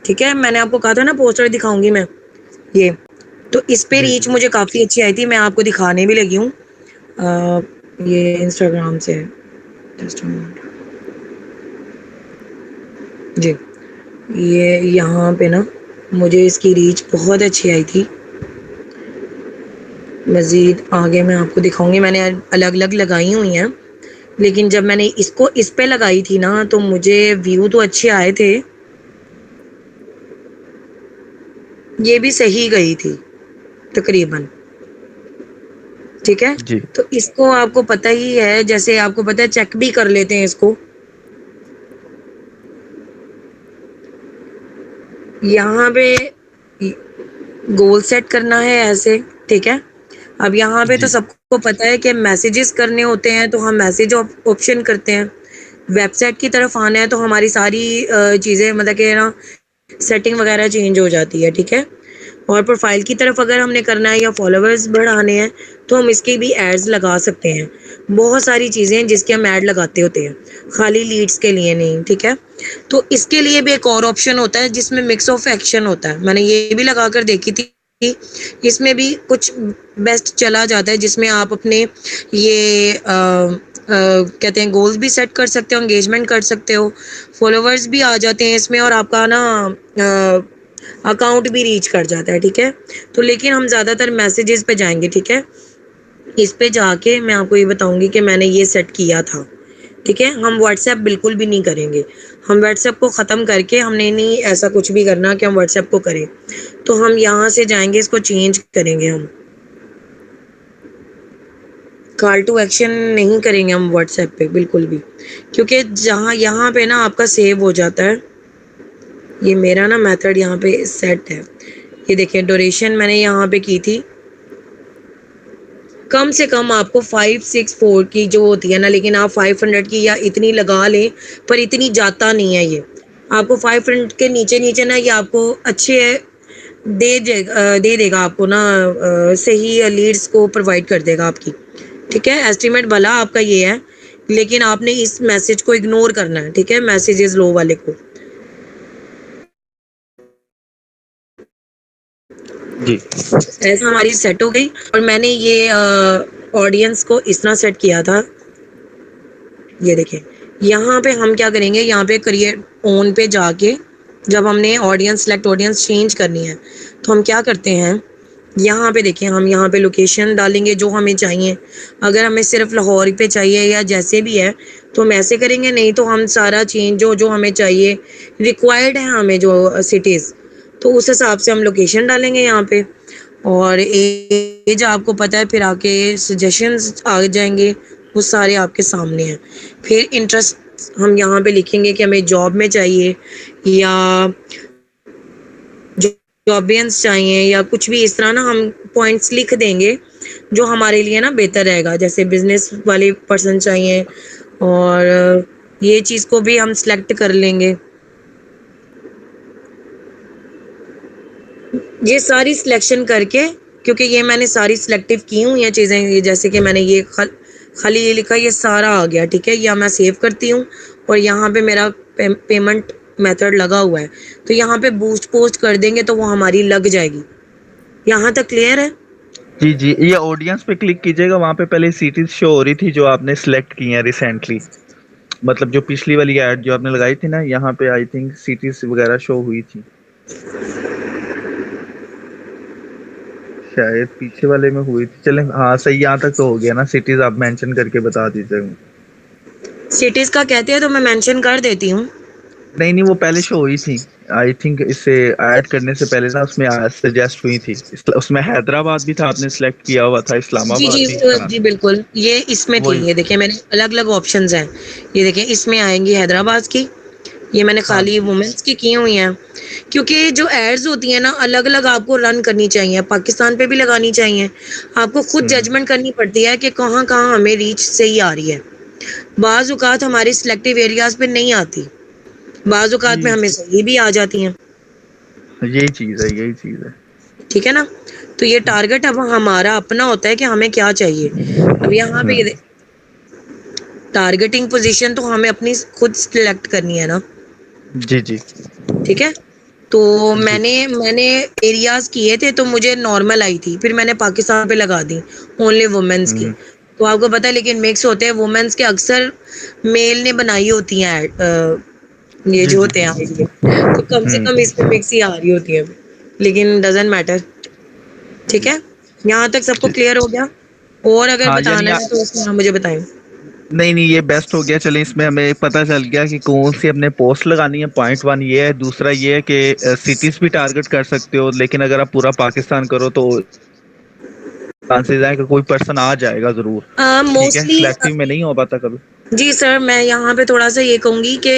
ठीक है, मैंने आपको कहा था ना पोस्टर दिखाऊंगी मैं, ये तो इस पे जी रीच जी मुझे काफ़ी अच्छी आई थी, मैं आपको दिखाने भी लगी हूँ। ये इंस्टाग्राम से है, जस्ट अ मिनट। जी, ये यहाँ पे ना मुझे इसकी रीच बहुत अच्छी आई थी। मज़ीद आगे मैं आपको दिखाऊंगी, मैंने अलग अलग लगाई हुई हैं, लेकिन जब मैंने इसको इस पे लगाई थी ना तो मुझे व्यू तो अच्छे आए थे, ये भी सही गई थी तकरीबन। ठीक है, जी तो इसको आपको पता ही है, जैसे आपको पता है चेक भी कर लेते हैं इसको। यहाँ पे गोल सेट करना है ऐसे, ठीक है। अब यहाँ पे तो जी सबको पता है कि मैसेजेस करने होते हैं तो हम मैसेज ऑप्शन करते हैं। वेबसाइट की तरफ आना है तो हमारी सारी चीज़ें मतलब कि ना सेटिंग वगैरह चेंज हो जाती है, ठीक है। और प्रोफाइल की तरफ अगर हमने करना है या फॉलोअर्स बढ़ाने हैं तो हम इसके भी एड्स लगा सकते हैं। बहुत सारी चीज़ें हैं जिसके हम ऐड लगाते होते हैं, खाली लीड्स के लिए नहीं, ठीक है। तो इसके लिए भी एक और ऑप्शन होता है जिसमें मिक्स ऑफ एक्शन होता है, मैंने ये भी लगा कर देखी थी। इसमें भी कुछ बेस्ट चला जाता है जिसमें आप अपने ये कहते हैं गोल्स भी सेट कर सकते हो, एंगेजमेंट कर सकते हो, फॉलोवर्स भी आ जाते हैं इसमें, और आपका ना अकाउंट भी रीच कर जाता है, ठीक है। तो लेकिन हम ज़्यादातर मैसेजेस पे जाएंगे, ठीक है। इस पे जाके मैं आपको ये बताऊंगी कि मैंने ये सेट किया था, ठीक है। हम व्हाट्सएप बिल्कुल भी नहीं करेंगे, हम व्हाट्सएप को ख़त्म करके हमने नहीं ऐसा कुछ भी करना कि हम व्हाट्सएप को करें। तो हम यहाँ से जाएंगे, इसको चेंज करेंगे, हम कॉल टू एक्शन नहीं करेंगे हम व्हाट्सएप पे बिल्कुल भी, क्योंकि जहाँ यहाँ पे ना आपका सेव हो जाता है। ये मेरा ना मेथड यहाँ पे सेट है, ये देखिए ड्यूरेशन मैंने यहाँ पे की थी, कम से कम आपको 564 की जो होती है ना, लेकिन आप 500 की या इतनी लगा लें, पर इतनी जाता नहीं है ये। आपको 500 के नीचे नीचे ना ये आपको अच्छे दे देगा आपको ना, सही लीड्स को प्रोवाइड कर देगा आपकी, ठीक है। एस्टिमेट भला आपका ये है, लेकिन आपने इस मैसेज को इग्नोर करना है, ठीक है, मैसेजेस लो वाले को। जी ऐसा हमारी सेट हो गई, और मैंने ये ऑडियंस को इस तरह सेट किया था। ये देखें, यहाँ पे हम क्या करेंगे, यहाँ पे क्रिएट ऑन पे जाके जब हमने ऑडियंस सेलेक्ट ऑडियंस चेंज करनी है तो हम क्या करते हैं, यहाँ पे देखें, हम यहाँ पे लोकेशन डालेंगे जो हमें चाहिए। अगर हमें सिर्फ लाहौर पे चाहिए या जैसे भी है तो हम ऐसे करेंगे, नहीं तो हम सारा चेंज जो जो हमें चाहिए रिक्वायर्ड है हमें जो सिटीज़, तो उस हिसाब से हम लोकेशन डालेंगे यहाँ पे। और एज आपको पता है, फिर आके सजेशंस आ जाएंगे, वो सारे आपके सामने हैं। फिर इंटरेस्ट हम यहाँ पे लिखेंगे कि हमें जॉब में चाहिए या जॉबियंस चाहिए या कुछ भी, इस तरह ना हम पॉइंट्स लिख देंगे जो हमारे लिए ना बेहतर रहेगा। जैसे बिजनेस वाले पर्सन चाहिए, और ये चीज़ को भी हम सिलेक्ट कर लेंगे। ये सारी सिलेक्शन करके, क्योंकि ये मैंने सारी सिलेक्टिव की हुई हैं चीज़ें, जैसे कि मैंने ये खाली ये लिखा, ये सारा आ गया, ठीक है। या मैं सेव करती हूँ और यहाँ पे मेरा पेमेंट मेथड लगा हुआ है, तो यहाँ पे बूस्ट पोस्ट कर देंगे तो वो हमारी लग जाएगी। यहाँ तक क्लियर है? जी जी, ये ऑडियंस पे क्लिक कीजिएगा, वहां पे पहले सिटीज शो हो रही थी जो आपने सिलेक्ट की हैं रिसेंटली। मतलब जो पिछली वाली एड जो आपने लगाई थी ना, यहाँ पे आई थिंक सिटीज वगैरह शो हुई थी, शायद पीछे वाले में हुई थी। चलें, हाँ सही, यहाँ तक तो हो गया ना। सिटीज आप मेंशन करके बता दीजिए। सिटीज़ का कहते हैं तो मैं मेंशन कर देती हूँ। नहीं नहीं, वो पहले शो हुई थी। आई थिंक इसे ऐड करने से पहले ना उसमें सजेस्ट हुई थी। उसमें हैदराबाद भी था, आपने सिलेक्ट किया हुआ था, जी इस्लामाबाद जी, भी था। जी बिल्कुल, ये इसमें थी, वही, ये देखिए मेरे अलग अलग ऑप्शंस हैं। ये देखिए इसमें आएंगी हैदराबाद की, ये मैंने हाँ खाली जी। वुमेन्स की हुई हैं। क्योंकि जो एड्स होती हैं ना अलग अलग आपको रन करनी चाहिए, पाकिस्तान पे भी लगानी चाहिए, आपको खुद हम्म। जजमेंट करनी पड़ती है कि कहाँ कहाँ हमें रीच सही आ रही है। बाज़ औक़ात हमारी सिलेक्टिव एरियाज पे नहीं आती, बाज़ औक़ात में जी, हमें सही भी आ जाती हैं, यही चीज है, यही चीज है। ठीक है ना। तो ये टारगेट अब हमारा अपना होता है कि हमें क्या चाहिए। अब यहाँ पे हम्म। ये टारगेटिंग पोजीशन तो हमें अपनी खुद सिलेक्ट करनी है ना, जी जी। ठीक है। तो जी। मैंने एरियाज़ किए थे तो मुझे नॉर्मल आई थी, फिर मैंने पाकिस्तान पे लगा दी, ओनली वुमेन्स की। हुँ, तो आपको पता है लेकिन मिक्स होते हैं वुमेन्स के, अक्सर मेल ने बनाई होती हैं ये जी, जो जी। होते हैं आईडिया, तो कम से हुँ, कम इसमें मिक्स ही आ रही होती है, लेकिन डज़न्ट मैटर, ठीक जी, है? यहाँ तक सबको जी। क्लियर हो गया? और अगर हाँ, यानी बताना है तो उसमें आप मुझे बताएँ। नहीं, नहीं, ये बेस्ट हो गया। चलें, इसमें हमें पता चल गया कि कौन-सी हमने पोस्ट लगानी है, पॉइंट 1 ये है। दूसरा ये है कि सिटीज़ भी टारगेट कर सकते हो, लेकिन अगर आप पूरा पाकिस्तान करो तो चांसेज़ हैं कि कोई पर्सन आ जाएगा ज़रूर। ठीक है? मोस्टली सिलेक्टिव में नहीं हो पाता कभी। जी सर, मैं यहाँ पे थोड़ा-सा ये कहूँगी कि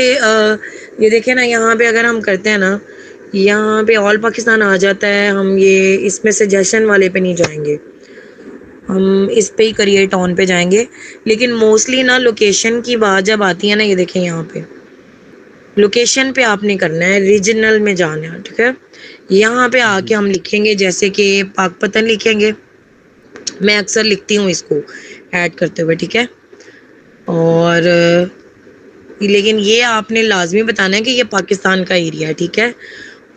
ये देखिए ना, यहाँ पे अगर हम करते हैं ना, यहाँ पे ऑल पाकिस्तान आ जाता है, हम ये इसमें सजेशन वाले पे नहीं जाएँगे। हम इस पे ही क्रिएट ऑन पे जाएँगे। लेकिन मोस्टली ना लोकेशन की बात जब आती है ना, ये देखें यहाँ पे, लोकेशन पे आपने करना है, रीजनल में जाना है, ठीक है? यहाँ पे जी। आके हम लिखेंगे जैसे कि पाकपतन लिखेंगे, मैं अक्सर लिखती हूँ इसको ऐड करते हुए, ठीक है? और लेकिन ये आपने लाज़मी बताना है कि ये पाकिस्तान का एरिया है, ठीक है?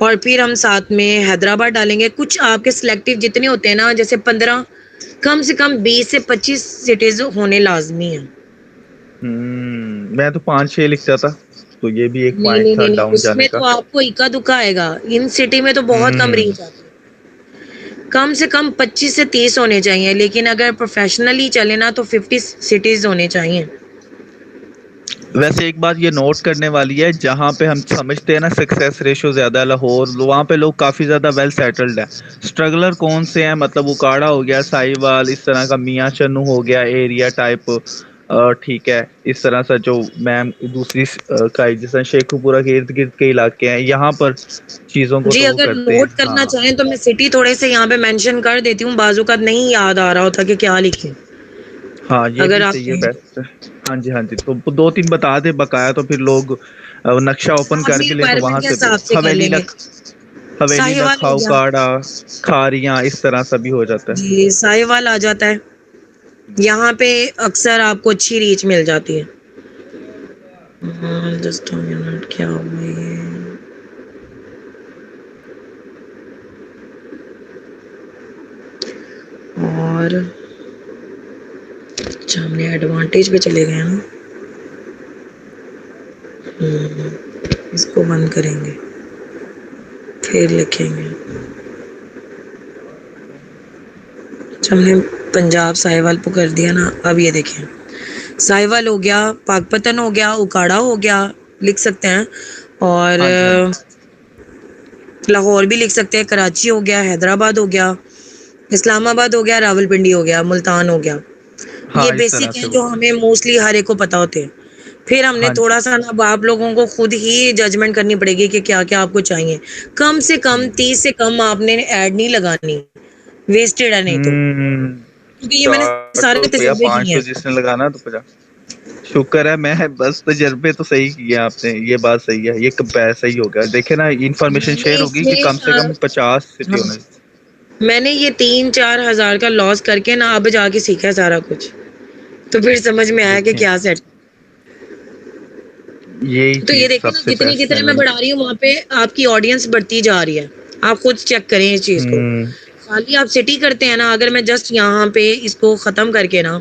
और फिर हम साथ में हैदराबाद डालेंगे। कुछ आपके सिलेक्टिव जितने होते हैं ना, जैसे 15, कम से कम 20 से 25 सिटीज़ होने लाज़मी हैं। मैं तो 5-6 लिखता था, तो ये भी एक नहीं, पॉइंट नहीं, था नहीं, नहीं, डाउन जाने उसमें का। तो आपको इक्का-दुक्का आएगा। इन सिटी में तो बहुत कम हुँ। रीच आती है। कम से कम 25 से 30 होने चाहिए, लेकिन अगर प्रोफ़ेशनली चले ना तो 50 सिटीज़ होने चाहिए। वैसे एक बात ये नोट करने वाली है, जहाँ पे हम समझते हैं ना सक्सेस रेशियो ज़्यादा है लाहौर, वहाँ पे लोग काफ़ी ज़्यादा वेल सेटल्ड हैं। स्ट्रगलर कौन से हैं, मतलब उकाड़ा हो गया, साहिवाल, इस तरह का मियाँ चन्नू हो गया, एरिया टाइप, ठीक है। इस तरह से जो मैम दूसरी का जिस शेखुपुरा के इर्द-गिर्द के इलाके हैं, यहाँ पर चीज़ों को जी, तो वो अगर करते हैं। नोट करना हाँ। चाहें तो मैं सिटी थोड़े से यहाँ पे मेंशन कर देती हूँ, बाज़-औक़ात नहीं याद आ रहा होता कि क्या लिखें, हाँ, ये अगर भी आप सही है, कहें। बेस्ट है। हाँ जी, हाँ जी। तो 2-3 बता दें बकाया, तो फिर लोग नक्शा ओपन हाँ, अपनी करके लें तो रिक्वायरमेंट वहाँ के से भी हिसाब से कर हवेली लेंगे। लख हवेली, साहिवाल हो लखाऊ, गया। काड़ा, खारियाँ, इस तरह सा भी हो जाता है। जी, साहिवाल आ जाता है। यहाँ पे अक्सर आपको अच्छी रीच मिल जाती है। जस्ट अ मिनट, क्या हुआ ये? और अच्छा, हमने एडवांटेज पे चले गए ना। इसको बंद करेंगे, फिर लिखेंगे। अच्छा, हमने पंजाब साहिवाल को कर दिया ना, अब ये देखें, साहिवाल हो गया, पाकपतन हो गया, उकाड़ा हो गया, लिख सकते हैं। और हाँ जी, हाँ जी। लाहौर भी लिख सकते हैं, कराची हो गया, हैदराबाद हो गया, इस्लामाबाद हो गया, रावलपिंडी हो गया, मुल्तान हो गया। ये हाँ, इस तरह बेसिक से हैं वो जो हमें मोस्टली हर एक को पता होते हैं। फिर हमने हाँ जी। थोड़ा-सा ना, अब आप लोगों को खुद ही जजमेंट करनी पड़ेगी कि क्या-क्या आपको चाहिए। कम से कम हुँ। 30 से कम आपने ऐड नहीं लगानी, वेस्टेड है नहीं तो। क्योंकि ये मैंने 60 सारे या तजुर्बे किए 500 हैं। जिसने लगाना तो 50। शुक्र है, मैं बस तजर्बे तो सही किए आपने, ये बात सही है। ये सही हो गया। देखिए ना, इन्फॉर्मेशन मैंने शेयर होगी कि इसमें कम से कम 50 सिटी हाँ, होने। मैंने ये 3-4 हज़ार का लॉस करके ना अब जाके सीखा है सारा कुछ। तो फिर समझ में आया कि देखें, क्या सेट। यही तो ये चीज़ देखिए ना, सबसे बेस्ट जितने-जितने है मैं नहीं। बढ़ा रही हूँ वहाँ पे आपकी ऑडियंस बढ़ती जा रही है। आप खुद चेक करें इस चीज़ को। हुँ। खाली आप सिटी करते हैं ना, अगर मैं जस्ट यहाँ पे इसको ख़त्म करके ना,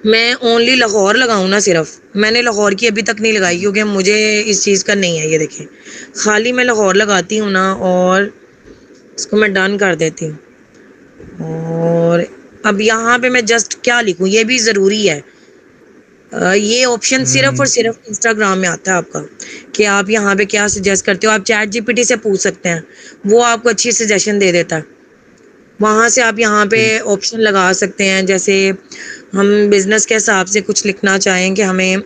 मैं ओनली लाहौर लगाऊँ ना सिर्फ़, मैंने लाहौर की अभी तक नहीं लगाई क्योंकि मुझे इस चीज़ का नहीं है, ये देखें। खाली मैं लाहौर लगाती हूँ ना, और इसको मैं डन कर देती हूँ। और अब यहाँ पे मैं जस्ट क्या लिखूँ, ये भी ज़रूरी है। ये ऑप्शन सिर्फ़ और हुँ। सिर्फ़ इंस्टाग्राम में आता है आपका, कि आप यहाँ पे क्या सजेस्ट करते हो। आप चैट जीपीटी से पूछ सकते हैं, वो आपको अच्छी सजेशन दे देता है। वहाँ से आप यहाँ पे बिल्कुल। ऑप्शन लगा सकते हैं, जैसे हम बिज़नेस के हिसाब से कुछ लिखना चाहें कि हमें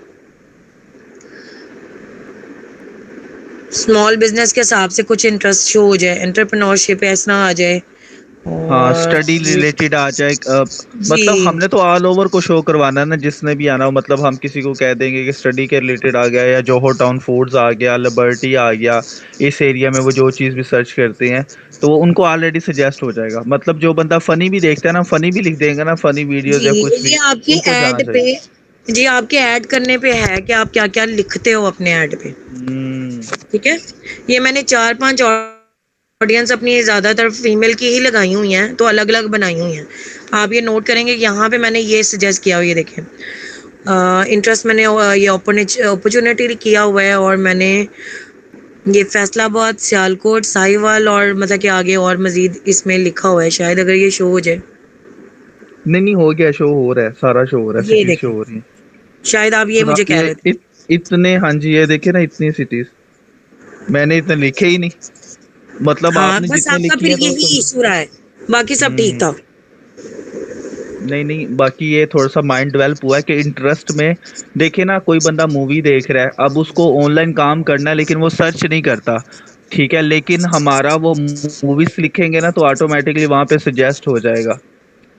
स्मॉल बिज़नेस के हिसाब से कुछ इंटरेस्ट शो हो जाए, एंटरप्रेन्योरशिप ऐसा आ जाए। हाँ, और स्टडी रिलेटेड आ जाए, मतलब जी, हमने तो ऑल ओवर को शो करवाना है ना, जिसने भी आना हो। मतलब हम किसी को कह देंगे कि स्टडी के रिलेटेड आ गया, या जोहर टाउन फूड्स आ गया, लिबर्टी आ गया, इस एरिया में वो जो चीज़ भी सर्च करते हैं, तो वो उनको ऑलरेडी सजेस्ट हो जाएगा। मतलब जो बंदा फनी भी देखता है ना, फनी भी लिख देंगे ना, फनी वीडियोज़ या जी, कुछ ये भी, आपकी उनको जाना ऐड चाहिए। पे, जी, आपके ऐड करने पे है कि आप क्या-क्या लिखते हो अपने ऐड पे। ठीक है, ये मैंने 4-5 ऑडियंस अपनी ज़्यादातर फीमेल की ही लगाई हुई हैं, तो अलग-अलग बनाई हुई हैं। आप ये नोट करेंगे यहाँ पे मैंने ये सजेस्ट किया हुआ, ये देखें, इंटरेस्ट मैंने ये अपॉर्चुनिटी किया हुआ है, और मैंने ये फैसलाबाद, सियालकोट, साहिवाल और मतलब कि आगे और मज़ीद इसमें लिखा हुआ है, शायद अगर ये शो हो जाए। नहीं नहीं, हो गया, शो हो रहा है, सारा शो हो रहा है, ये सिटीज शो देखें, हो रही है। शायद आप ये तो मुझे आप कह ये रहे थे। इतने, हाँ जी, ये देखे ना, इतनी सिटीज मैंने इतने लिखे ही नहीं, मतलब हाँ, आपने बस जितने आपका लिखी फिर है तो यही इशू रहा है, बाकी सब ठीक हम्म। था। नहीं नहीं, बाकी ये थोड़ा सा माइंड डेवलप हुआ है कि इंटरेस्ट में, देखे ना, कोई बंदा मूवी देख रहा है, अब उसको ऑनलाइन काम करना है लेकिन वो सर्च नहीं करता, ठीक है, लेकिन हमारा वो मूवीज लिखेंगे ना तो ऑटोमेटिकली वहां पे सजेस्ट हो जाएगा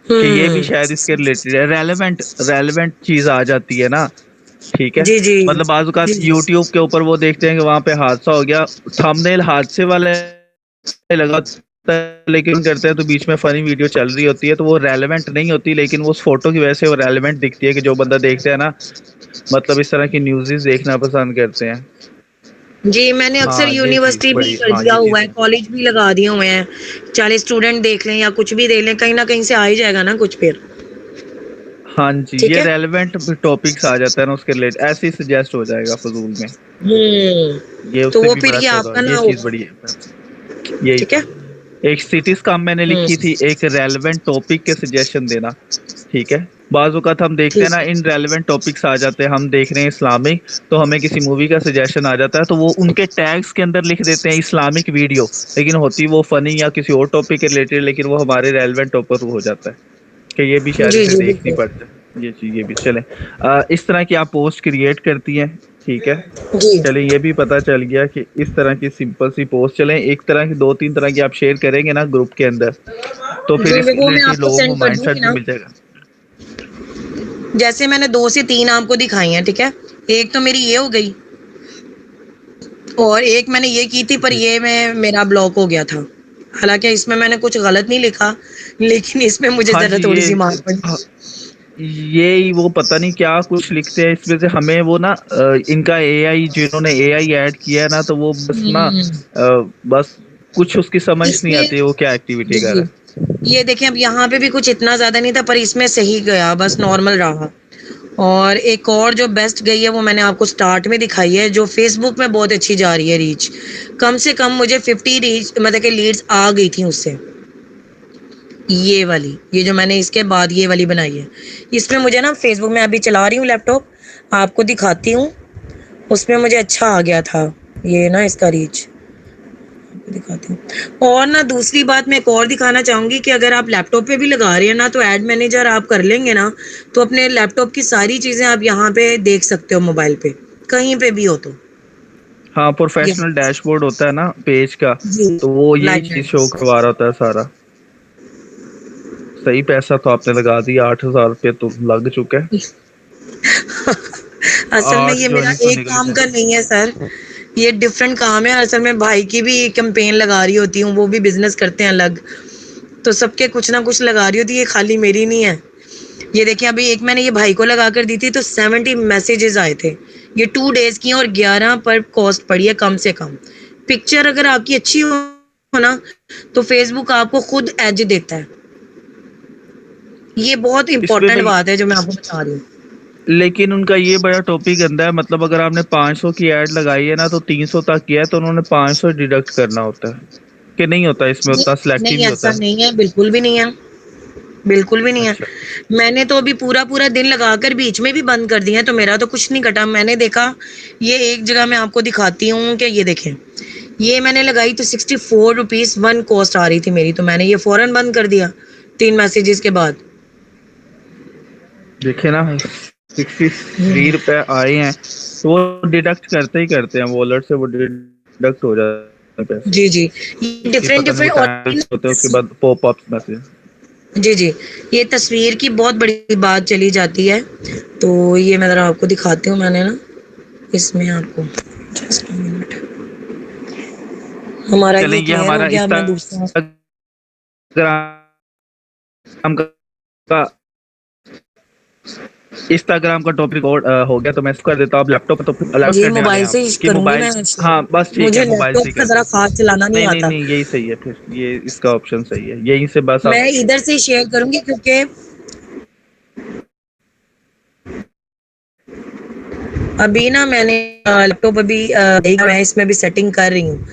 कि ये भी शायद हम्म। इसके रिलेटेड है, रेलेवेंट रेलेवेंट चीज आ जाती है ना, ठीक है। जी जी मतलब बाज़ औक़ात जी। यूट्यूब के ऊपर वो देखते हैं कि वहां पे हादसा हो गया, थंबनेल हादसे वाले लगा होता है, लेकिन करते हैं तो बीच में फनी वीडियो चल रही होती है तो वो रेलेवेंट नहीं होती, लेकिन वो उस फोटो की वजह से वो रेलेवेंट दिखती है कि जो बंदा देखते हैं ना, मतलब इस तरह की न्यूज़ देखना पसंद करते हैं। जी, मैंने अक्सर हाँ ये चीज यूनिवर्सिटी भी बड़ी, कर हाँ दिया ये हुआ चीज है, है। कॉलेज भी लगा दिए हुए हैं, चाहे स्टूडेंट देख लें या कुछ भी देख लें, कहीं ना कहीं से आ ही जाएगा ना कुछ फिर। हाँ जी, ठीक ये है। रेलेवेंट टॉपिक्स आ जाता है ना उसके रिलेटेड, ऐसे ही सजेस्ट हो जाएगा फजूल में, ये तो उससे वो भी फिर बड़ा ये चौड़ा, आपका ना ये चीज होगा। बड़ी है। यही ठीक था, है। एक सिटीज काम मैंने लिखी थी, एक रेलेवेंट टॉपिक के सजेशन देना, ठीक है। बाज़ औक़ात हम देखते हैं ठीक ना, है। इन रेलेवेंट टॉपिक्स आ जाते हैं, हम देख रहे हैं इस्लामिक, तो हमें किसी मूवी का सजेशन आ जाता है तो वो उनके टैग्स के अंदर लिख देते हैं इस्लामिक वीडियो, लेकिन होती वो फनी या किसी और टॉपिक के रिलेटेड, लेकिन वो हमारे रेलेवेंट टॉपिक हो जाता है कि ये भी शायद जी इसे जी देखनी बिल्कुल। पड़ता है, ये चीज ये भी चले। इस तरह की आप पोस्ट क्रिएट करती हैं, ठीक है। जी चलें, ये भी पता चल गया कि इस तरह की सिंपल सी पोस्ट, चलें एक तरह की 2-3 तरह की आप शेयर करेंगे ना ग्रुप के अंदर, तो फिर जी, इसके वो मैं रिलेटेड आपको लोगों को सेंड कर माइंडसेट दूंगी भी ना। मिल जाएगा। जैसे मैंने 2 से 3 आपको दिखाई हैं, ठीक है, एक तो मेरी ये हो गई, और एक मैंने ये की थी, पर जी ये मैं मेरा ब्लॉक हो गया था। हालांकि इसमें मैंने कुछ गलत नहीं लिखा, लेकिन इसमें मुझे हाँ जरा जी, थोड़ी ये सी मार पड़ी। हाँ, ये वो पता नहीं क्या कुछ लिखते हैं इसमें से, हमें वो ना इनका एआई, जिन्होंने एआई ऐड किया है ना, तो वो बस ना बस कुछ उसकी समझ नहीं इसमें आती है वो क्या एक्टिविटी जी कर जी, रहा है। ये देखें, अब यहाँ पे भी कुछ इतना ज्यादा नहीं था, पर इसमें सही गया, बस नॉर्मल रहा। और एक और जो बेस्ट गई है वो मैंने आपको स्टार्ट में दिखाई है, जो फेसबुक में बहुत अच्छी जा रही है रीच, कम से कम मुझे 50 रीच मतलब कि लीड्स आ गई थी उससे। ये वाली, ये जो मैंने इसके बाद ये वाली बनाई है, इसमें मुझे ना फेसबुक में अभी चला रही हूँ लैपटॉप, आपको दिखाती हूँ, उसमें मुझे अच्छा आ गया था ये ना इसका रीच, दिखाती हूँ। और ना दूसरी बात मैं एक और दिखाना चाहूंगी कि अगर आप लैपटॉप पे भी लगा रहे हैं ना, तो एड मैनेजर आप कर लेंगे ना, तो अपने लैपटॉप की सारी चीजें आप यहाँ पे देख सकते हो, मोबाइल पे कहीं पे भी हो तो। हाँ, ये प्रोफेशनल डैशबोर्ड होता है ना पेज का, जी, तो वो यही लाइक चीज शो करवा रहा होता है सारा। सही पैसा तो आपने लगा दिया, 8,000 रुपये तो लग चुका है। असल में 8 ये मेरा जर्नी तो एक निकल काम गया। का नहीं है सर, ये डिफरेंट काम है। असल में भाई की भी कैंपेन लगा रही होती हूँ, वो भी बिजनेस करते हैं अलग, तो सबके कुछ ना कुछ लगा रही होती है, ये खाली मेरी नहीं है। ये देखिए, अभी एक मैंने ये भाई को लगा कर दी थी तो 70 मैसेजेस आए थे, ये 2 डेज की हैं, और 11 पर कॉस्ट पड़ी है कम से कम। पिक्चर अगर आपकी अच्छी हो ना, तो फेसबुक आपको खुद एज देता है। ये बहुत इसमें इंपॉर्टेंट भाई, बात है जो मैं आपको बता रही हूँ। लेकिन उनका ये बड़ा टॉपिक गंदा है, मतलब अगर आपने 500 की ऐड लगाई है ना तो 300 तक किया है तो उन्होंने 500 डिडक्ट करना होता है, कि नहीं होता इसमें, नहीं उतना सिलेक्टिव नहीं, ही ऐसा होता है। नहीं है, बिल्कुल भी नहीं है, बिल्कुल भी नहीं है। अच्छा। मैंने तो अभी पूरा पूरा दिन लगाकर बीच में भी बंद कर दिया है, तो मेरा तो कुछ नहीं कटा। मैंने देखा, ये एक जगह मैं आपको दिखाती हूँ कि ये देखें, ये मैंने लगाई तो 64 रुपीज 1 कॉस्ट आ रही थी मेरी, तो मैंने ये फौरन बंद कर दिया 3 मैसेजेस के बाद। देखे ना, 63 रुपए आए हैं तो वो डिडक्ट करते ही करते हैं, वॉलेट से वो डिडक्ट हो जाते हैं पैसे। जी जी, ये ये डिफरेंट पता नहीं वो डिफरेंट और टाइम्स होते हैं, उसके बाद पॉप अप मैसेज। जी जी, ये तस्वीर की बहुत बड़ी बात चली जाती है, तो ये मैं जरा आपको दिखाती हूँ। मैंने ना इसमें आपको जस्ट मिनट, हमारा चलें, ये ये क्लियर हो हमारा गया, अब मैं दूसरा। इंस्टाग्राम का इंस्टाग्राम का टॉपिक हो गया, तो मैं इसको कर देता हूँ। आप लैपटॉप तो अलर्ट जी करने वाले हैं मोबाइल आप से ही कि करूंगी मोबाइल। मैं हाँ शेयर। बस ठीक है, मुझे मोबाइल से लैपटॉप ही का कर जरा दो। खास चलाना नहीं नहीं नहीं आता। नहीं, यही सही है फिर, ये इसका ऑप्शन सही है, यहीं से बस आप। मैं इधर से शेयर करूंगी क्योंकि अभी ना मैंने लैपटॉप अभी मैं इसमें भी सेटिंग कर रही हूँ,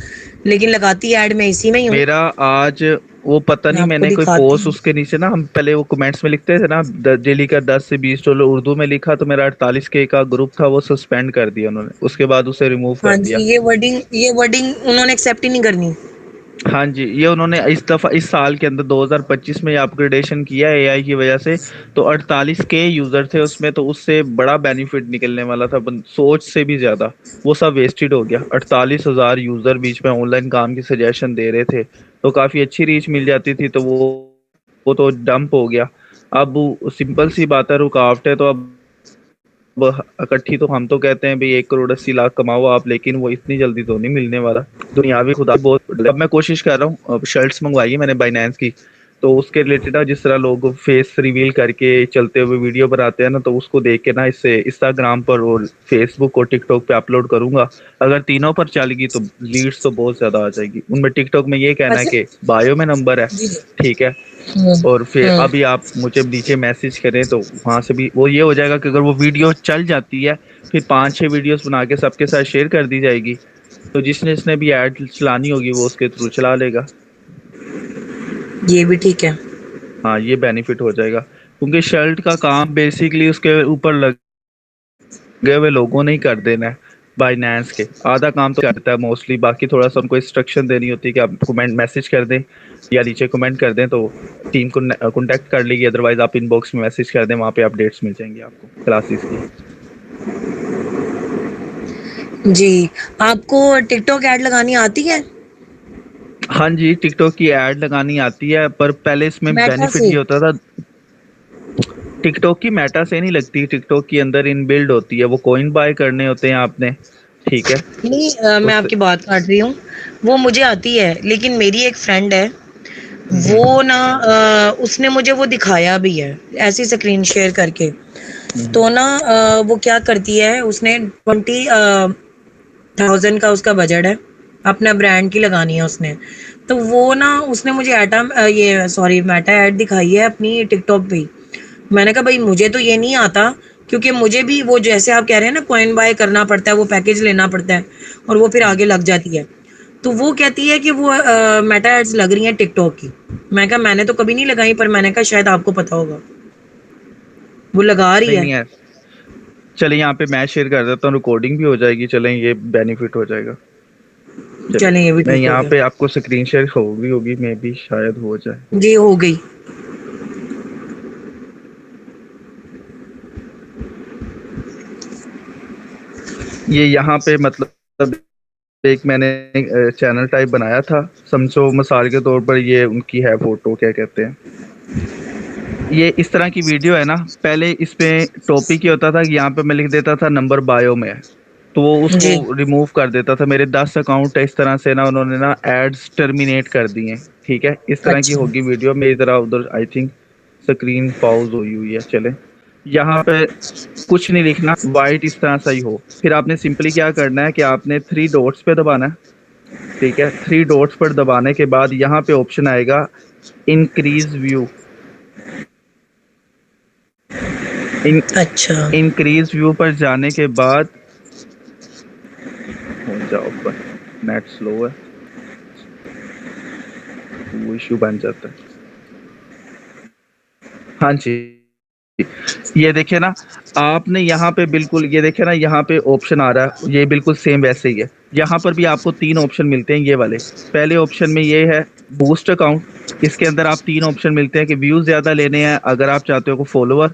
लेकिन लगाती ऐड मैं इसी में ही हूँ। मेरा आज वो पता मैं नहीं, आपको मैंने कोई दिखाती पोस्ट हूँ। उसके नीचे ना, हम पहले वो कमेंट्स में लिखते थे ना, डेली का 10 से 20 डॉलर उर्दू में लिखा, तो मेरा 48K का ग्रुप था, वो सस्पेंड कर दिया उन्होंने, उसके बाद उसे रिमूव हाँ कर दिया। जी, ये वर्डिंग उन्होंने एक्सेप्ट ही नहीं करनी। हाँ जी, ये उन्होंने इस दफा इस साल के अंदर 2025 में अपग्रेडेशन किया है एआई की वजह से। तो 48K यूजर थे उसमें, तो उससे बड़ा बेनिफिट निकलने वाला था, सोच से भी ज्यादा। वो सब वेस्टेड हो गया। 48,000 यूजर बीच में ऑनलाइन काम की सजेशन दे रहे थे, तो काफी अच्छी रीच मिल जाती थी, तो वो तो डंप हो गया। अब सिंपल सी बात है, रुकावट है, तो अब इकट्ठी तो हम तो कहते हैं भाई 1 करोड़ 80 लाख कमाओ आप, लेकिन वो इतनी जल्दी तो नहीं मिलने वाला। दुनियावी खुदा बहुत। अब मैं कोशिश कर रहा हूँ, अब शर्ट्स मंगवाई है मैंने बाइनेंस की, तो उसके रिलेटेड ना, जिस तरह लोग फेस रिवील करके चलते हुए वीडियो बनाते हैं ना, तो उसको देख के ना इससे इंस्टाग्राम पर और फेसबुक और टिकटॉक पे अपलोड करूंगा। अगर तीनों पर चल गई तो लीड्स तो बहुत ज्यादा आ जाएगी उनमें। टिकटॉक में ये कहना है अच्छा। कि बायो में नंबर है, जी जी। ठीक है। हम्म। और फिर हम्म। अभी आप मुझे नीचे मैसेज करें तो वहां से भी वो ये हो जाएगा कि अगर वो वीडियो चल जाती है, फिर 5-6 वीडियोस बना के सबके साथ शेयर कर दी जाएगी, तो जिसने जिसने भी ऐड चलानी होगी वो उसके थ्रू चला लेगा। ये भी ठीक है। हाँ, ये बेनिफिट हो जाएगा, क्योंकि शर्ट का काम बेसिकली उसके ऊपर लगे हुए लोगों ने ही कर देना है। बाइनेंस के आधा काम तो करता है मोस्टली, बाकी थोड़ा सा उनको इंस्ट्रक्शन देनी होती है कि आप कमेंट मैसेज कर दें या नीचे कमेंट कर दें, तो टीम को कांटेक्ट कर लेगी। अदरवाइज आप इनबॉक्स में मैसेज कर दें, वहाँ पे अपडेट्स मिल जाएंगी आपको क्लासेस की। जी, आपको टिकटॉक ऐड लगानी आती है? हाँ जी, टिकटॉक की ऐड लगानी आती है, पर पहले इसमें मेटा बेनिफिट से? ये होता था। टिकटॉक की मेटा से नहीं लगती, टिकटॉक के अंदर इनबिल्ड होती है, वो कॉइन बाय करने होते हैं आपने, ठीक है। नहीं, मैं उस आपकी बात काट रही हूँ। वो मुझे आती है, लेकिन मेरी एक फ्रेंड है, हम्म वो ना उसने मुझे वो दिखाया भी है, ऐसी स्क्रीन शेयर करके। हम्म तो ना वो क्या करती है, उसने 20,000 का उसका बजट है, अपना ब्रांड की लगानी है उसने। तो वो ना उसने मुझे ये सॉरी मेटा ऐड दिखाई है अपनी टिकटॉक पे ही। मैंने कहा भाई मुझे तो ये नहीं आता, क्योंकि मुझे भी वो जैसे आप कह रहे हैं ना कॉइन बाय करना पड़ता है, वो पैकेज लेना पड़ता है और वो फिर हम्म। आगे लग जाती है। तो वो कहती है कि वो मेटा एड्स लग रही हैं टिकटॉक की। मैं कहा मैंने तो कभी नहीं लगाई, पर मैंने कहा शायद आपको पता होगा, वो लगा रही नहीं है। नहीं है। चलिए यहाँ पे मैं शेयर कर देता हूँ, रिकॉर्डिंग भी हो जाएगी, चलें ये बेनिफिट हो जाएगा। चलिए, चलें, ये भी मैं ठीक हो यहाँ गया। पे आपको स्क्रीन शेयर होगी होगी मे भी शायद हो जाए। जी हो गई। ये यहाँ पे मतलब एक मैंने चैनल टाइप बनाया था, समझो मिसाल के तौर पर, ये उनकी है फोटो, क्या कहते हैं, ये इस तरह की वीडियो है ना। पहले इस पे टॉपिक ये होता था कि यहाँ पे मैं लिख देता था नंबर बायो में है, तो वो उसको जी। रिमूव कर देता था। मेरे 10 अकाउंट है इस तरह से ना, उन्होंने ना एड्स टर्मिनेट कर दिए, ठीक है। इस तरह की अच्छा। होगी वीडियो मेरी तरह, उधर आई थिंक स्क्रीन पॉज हुई हुई है। चले, यहाँ पे कुछ नहीं लिखना, वाइट इस तरह सा ही हो। फिर आपने सिंपली क्या करना है कि आपने 3 डॉट्स पे दबाना है, ठीक है। 3 डॉट्स पर दबाने के बाद यहाँ पे ऑप्शन आएगा इंक्रीज व्यू। इन अच्छा। इंक्रीज व्यू पर जाने के बाद हो जाओ पर, नेट स्लो है, वो इश्यू बन जाता है। हाँ जी, ये देखिए ना, आपने यहाँ पे बिल्कुल ये देखिए ना, यहाँ पे ऑप्शन आ रहा है, ये बिल्कुल सेम वैसे ही है। यहाँ पर भी आपको 3 ऑप्शन मिलते हैं, ये वाले। पहले ऑप्शन में ये है बूस्ट अकाउंट, इसके अंदर आप 3 ऑप्शन मिलते हैं कि व्यूज ज्यादा लेने हैं, अगर आप चाहते हो को फॉलोअर,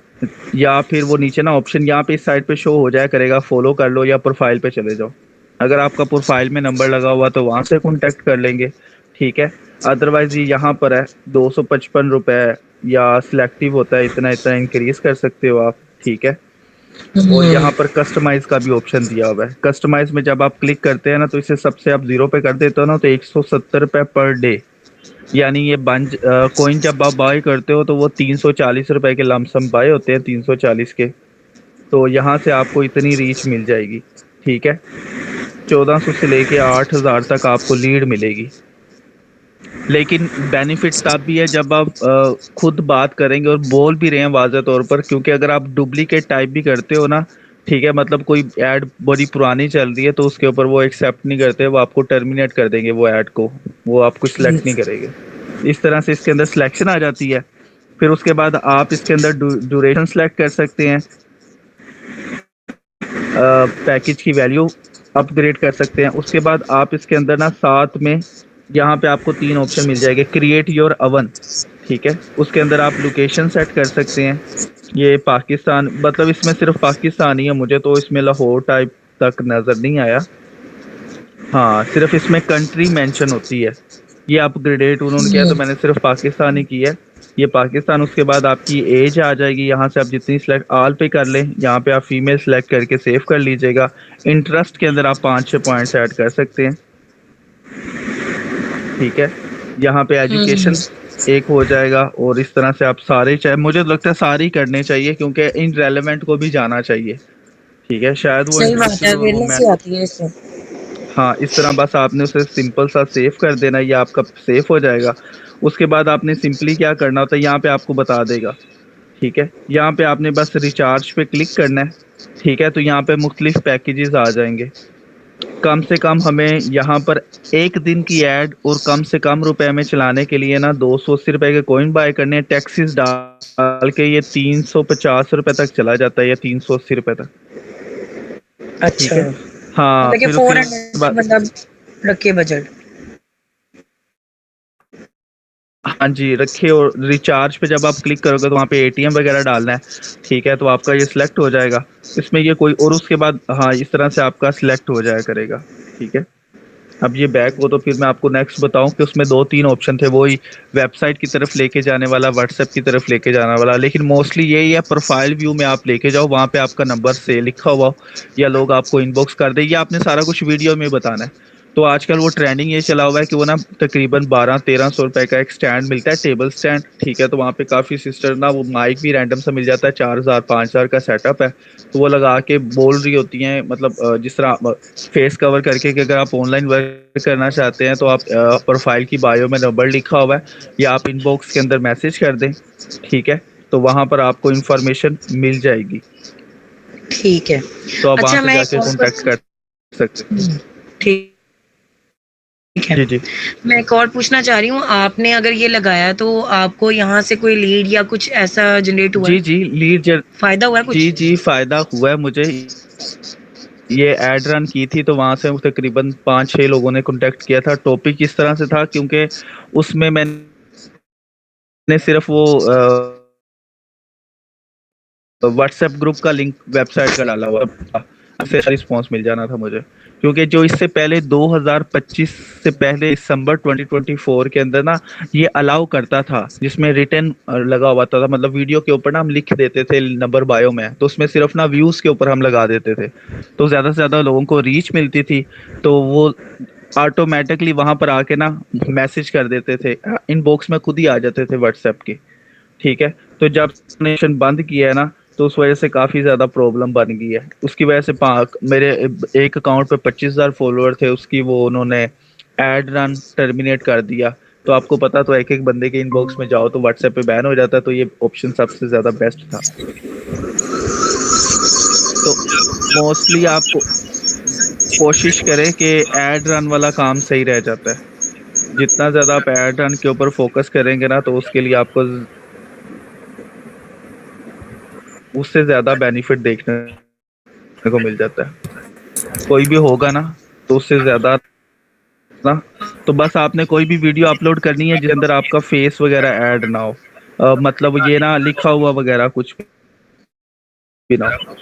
या फिर वो नीचे ना ऑप्शन यहाँ पे इस साइड पे शो हो जाया करेगा, फॉलो कर लो या प्रोफाइल पे चले जाओ। अगर आपका प्रोफाइल में नंबर लगा हुआ तो वहां से कॉन्टेक्ट कर लेंगे, ठीक है। अदरवाइज ये यहाँ पर है 255 रुपए, या सिलेक्टिव होता है, इतना इतना इंक्रीज कर सकते हो आप, ठीक है। और हम्म। यहाँ पर कस्टमाइज का भी ऑप्शन दिया हुआ है। कस्टमाइज में जब आप क्लिक करते हैं ना, तो इसे सबसे आप 0 पे कर देते हो ना, तो 170 रुपए पर डे, यानी ये कॉइन जब आप बाय करते हो तो वो 340 रुपए के लमसम बाय होते हैं, 340 के। तो यहाँ से आपको इतनी रीच मिल जाएगी, ठीक है। 1400 से लेके 8000 तक आपको लीड मिलेगी। लेकिन बेनिफिट तब भी है जब आप खुद बात करेंगे और बोल भी रहे हैं वाज़ह तौर पर, क्योंकि अगर आप डुप्लीकेट टाइप भी करते हो ना, ठीक है, मतलब कोई ऐड बड़ी पुरानी चल रही है तो उसके ऊपर वो एक्सेप्ट नहीं करते, वो आपको टर्मिनेट कर देंगे वो ऐड को, वो आपको जी। सिलेक्ट नहीं करेंगे। इस तरह से इसके अंदर सिलेक्शन आ जाती है। फिर उसके बाद आप इसके अंदर ड्यूरेशन सेलेक्ट कर सकते हैं, पैकेज की वैल्यू अपग्रेड कर सकते हैं। उसके बाद आप इसके अंदर ना साथ में यहाँ पे आपको 3 ऑप्शन मिल जाएंगे, क्रिएट योर अवन, ठीक है। उसके अंदर आप लोकेशन सेट कर सकते हैं। ये पाकिस्तान, मतलब इसमें सिर्फ पाकिस्तान ही है, मुझे तो इसमें लाहौर टाइप तक नज़र नहीं आया। हाँ, सिर्फ इसमें कंट्री मेंशन होती है। ये अपग्रेडेड उन्होंने किया तो मैंने सिर्फ पाकिस्तान ही की है। ये पाकिस्तान। उसके बाद आपकी एज आ जाएगी, यहाँ से आप जितनी सिलेक्ट ऑल पे कर लें, यहाँ पे आप फीमेल सेलेक्ट करके सेव कर लीजिएगा। इंटरेस्ट के अंदर आप 5-6 पॉइंट्स ऐड कर सकते हैं, ठीक है। यहाँ पे एजुकेशन एक हो जाएगा, और इस तरह से आप सारे, चाहे मुझे तो लगता है सारे ही करने चाहिए, क्योंकि इन रेलेवेंट को भी जाना चाहिए, ठीक है। शायद वो सही बात है, इंटरेस्टेड और वो अवेयरनेस मैं, ही आती है इससे। हाँ, इस तरह बस आपने उसे सिंपल सा सेव कर देना, ये आपका सेव हो जाएगा। उसके बाद आपने सिंपली क्या करना होता है, यहाँ पे आपको बता देगा, ठीक है। यहाँ पे आपने बस रिचार्ज पे क्लिक करना है, ठीक है। तो यहाँ पे मुख्तलिफ पैकेजेस आ जाएंगे। कम से कम हमें यहाँ पर एक दिन की ऐड और कम से कम रुपए में चलाने के लिए ना 280 रुपए के कॉइन बाय करने हैं, टैक्सेस डाल के ये 350 रुपए तक चला जाता है, या 380 रुपए तक, ठीक अच्छा, है। हाँ, मतलब कि फिर 400 से बंदा रखे बजट। हाँ जी, रखिए। और रिचार्ज पे जब आप क्लिक करोगे तो वहाँ पे एटीएम वगैरह डालना है, ठीक है। तो आपका ये सिलेक्ट हो जाएगा इसमें, ये कोई और उसके बाद, हाँ, इस तरह से आपका सिलेक्ट हो जाया करेगा, ठीक है। अब ये बैक हो तो फिर मैं आपको नेक्स्ट बताऊं कि उसमें 2-3 ऑप्शन थे, वही वेबसाइट की तरफ लेके जाने वाला, व्हाट्सएप की तरफ लेके जाने वाला। लेकिन मोस्टली यही है, प्रोफाइल व्यू में आप लेके जाओ, वहाँ पे आपका नंबर से लिखा हुआ हो, या लोग आपको इनबॉक्स कर दे, या आपने सारा कुछ वीडियो में बताना है। तो आजकल वो ट्रेंडिंग ये चला हुआ है कि वो ना तकरीबन 1200-1300 रुपए का एक स्टैंड मिलता है, टेबल स्टैंड, ठीक है। तो वहाँ पे काफ़ी सिस्टर ना, वो माइक भी रैंडम सा मिल जाता है, 4000-5000 का सेटअप है। तो वो लगा के बोल रही होती हैं, मतलब जिस तरह फेस कवर करके, कि अगर आप ऑनलाइन वर्क करना चाहते हैं तो आप प्रोफाइल की बायो में नंबर लिखा हुआ है, या आप इनबॉक्स के अंदर मैसेज कर दें, ठीक है। तो वहाँ पर आपको इंफॉर्मेशन मिल जाएगी, ठीक है। तो आप वहाँ अच्छा, से मैं एक जाके और कॉन्टेक्ट कर सकते हैं। ठीक है, जी जी। मैं एक और पूछना चाह रही हूँ, आपने अगर ये लगाया तो आपको यहाँ से कोई लीड या कुछ ऐसा जनरेट हुआ जी है? जी, फायदा हुआ है जी कुछ? जी, फायदा हुआ है मुझे। ये एड रन की थी तो वहां से तकरीबन 5-6 लोगों ने कांटेक्ट किया था। टॉपिक इस तरह से था, क्योंकि उसमें मैंने सिर्फ वो व्हाट्सएप ग्रुप का लिंक वेबसाइट का डाला हुआ था, इससे रिस्पॉन्स मिल जाना था मुझे। क्योंकि जो इससे पहले 2025 से पहले दिसंबर 2024 के अंदर ना ये अलाउ करता था, जिसमें रिटर्न लगा हुआ था, मतलब वीडियो के ऊपर ना हम लिख देते थे नंबर बायो में, तो उसमें सिर्फ ना व्यूज के ऊपर हम लगा देते थे, तो ज्यादा से ज्यादा लोगों को रीच मिलती थी। तो वो ऑटोमेटिकली वहां पर आके ना मैसेज कर देते थे, इनबॉक्स में खुद ही आ जाते थे व्हाट्सएप के, ठीक है। तो जब नेशन बंद किया है ना, तो उस वजह से काफ़ी ज़्यादा प्रॉब्लम बन गई है। उसकी वजह से मेरे एक अकाउंट पे 25,000 फॉलोअर थे, उसकी वो उन्होंने एड रन टर्मिनेट कर दिया। तो आपको पता तो एक एक बंदे के इनबॉक्स में जाओ तो व्हाट्सएप पे बैन हो जाता है, तो ये ऑप्शन सबसे ज़्यादा बेस्ट था। तो मोस्टली आप कोशिश करें कि एड रन वाला काम सही रह जाता है। जितना ज़्यादा आप एड रन के ऊपर फोकस करेंगे ना, तो उसके लिए आपको उससे ज़्यादा बेनिफिट देखने को मिल जाता है। कोई भी होगा ना, तो उससे ज्यादा ना, तो बस आपने कोई भी वीडियो अपलोड करनी है जिसके अंदर आपका फेस वगैरह ऐड ना हो, मतलब ये ना लिखा हुआ वगैरह कुछ भी ना हो।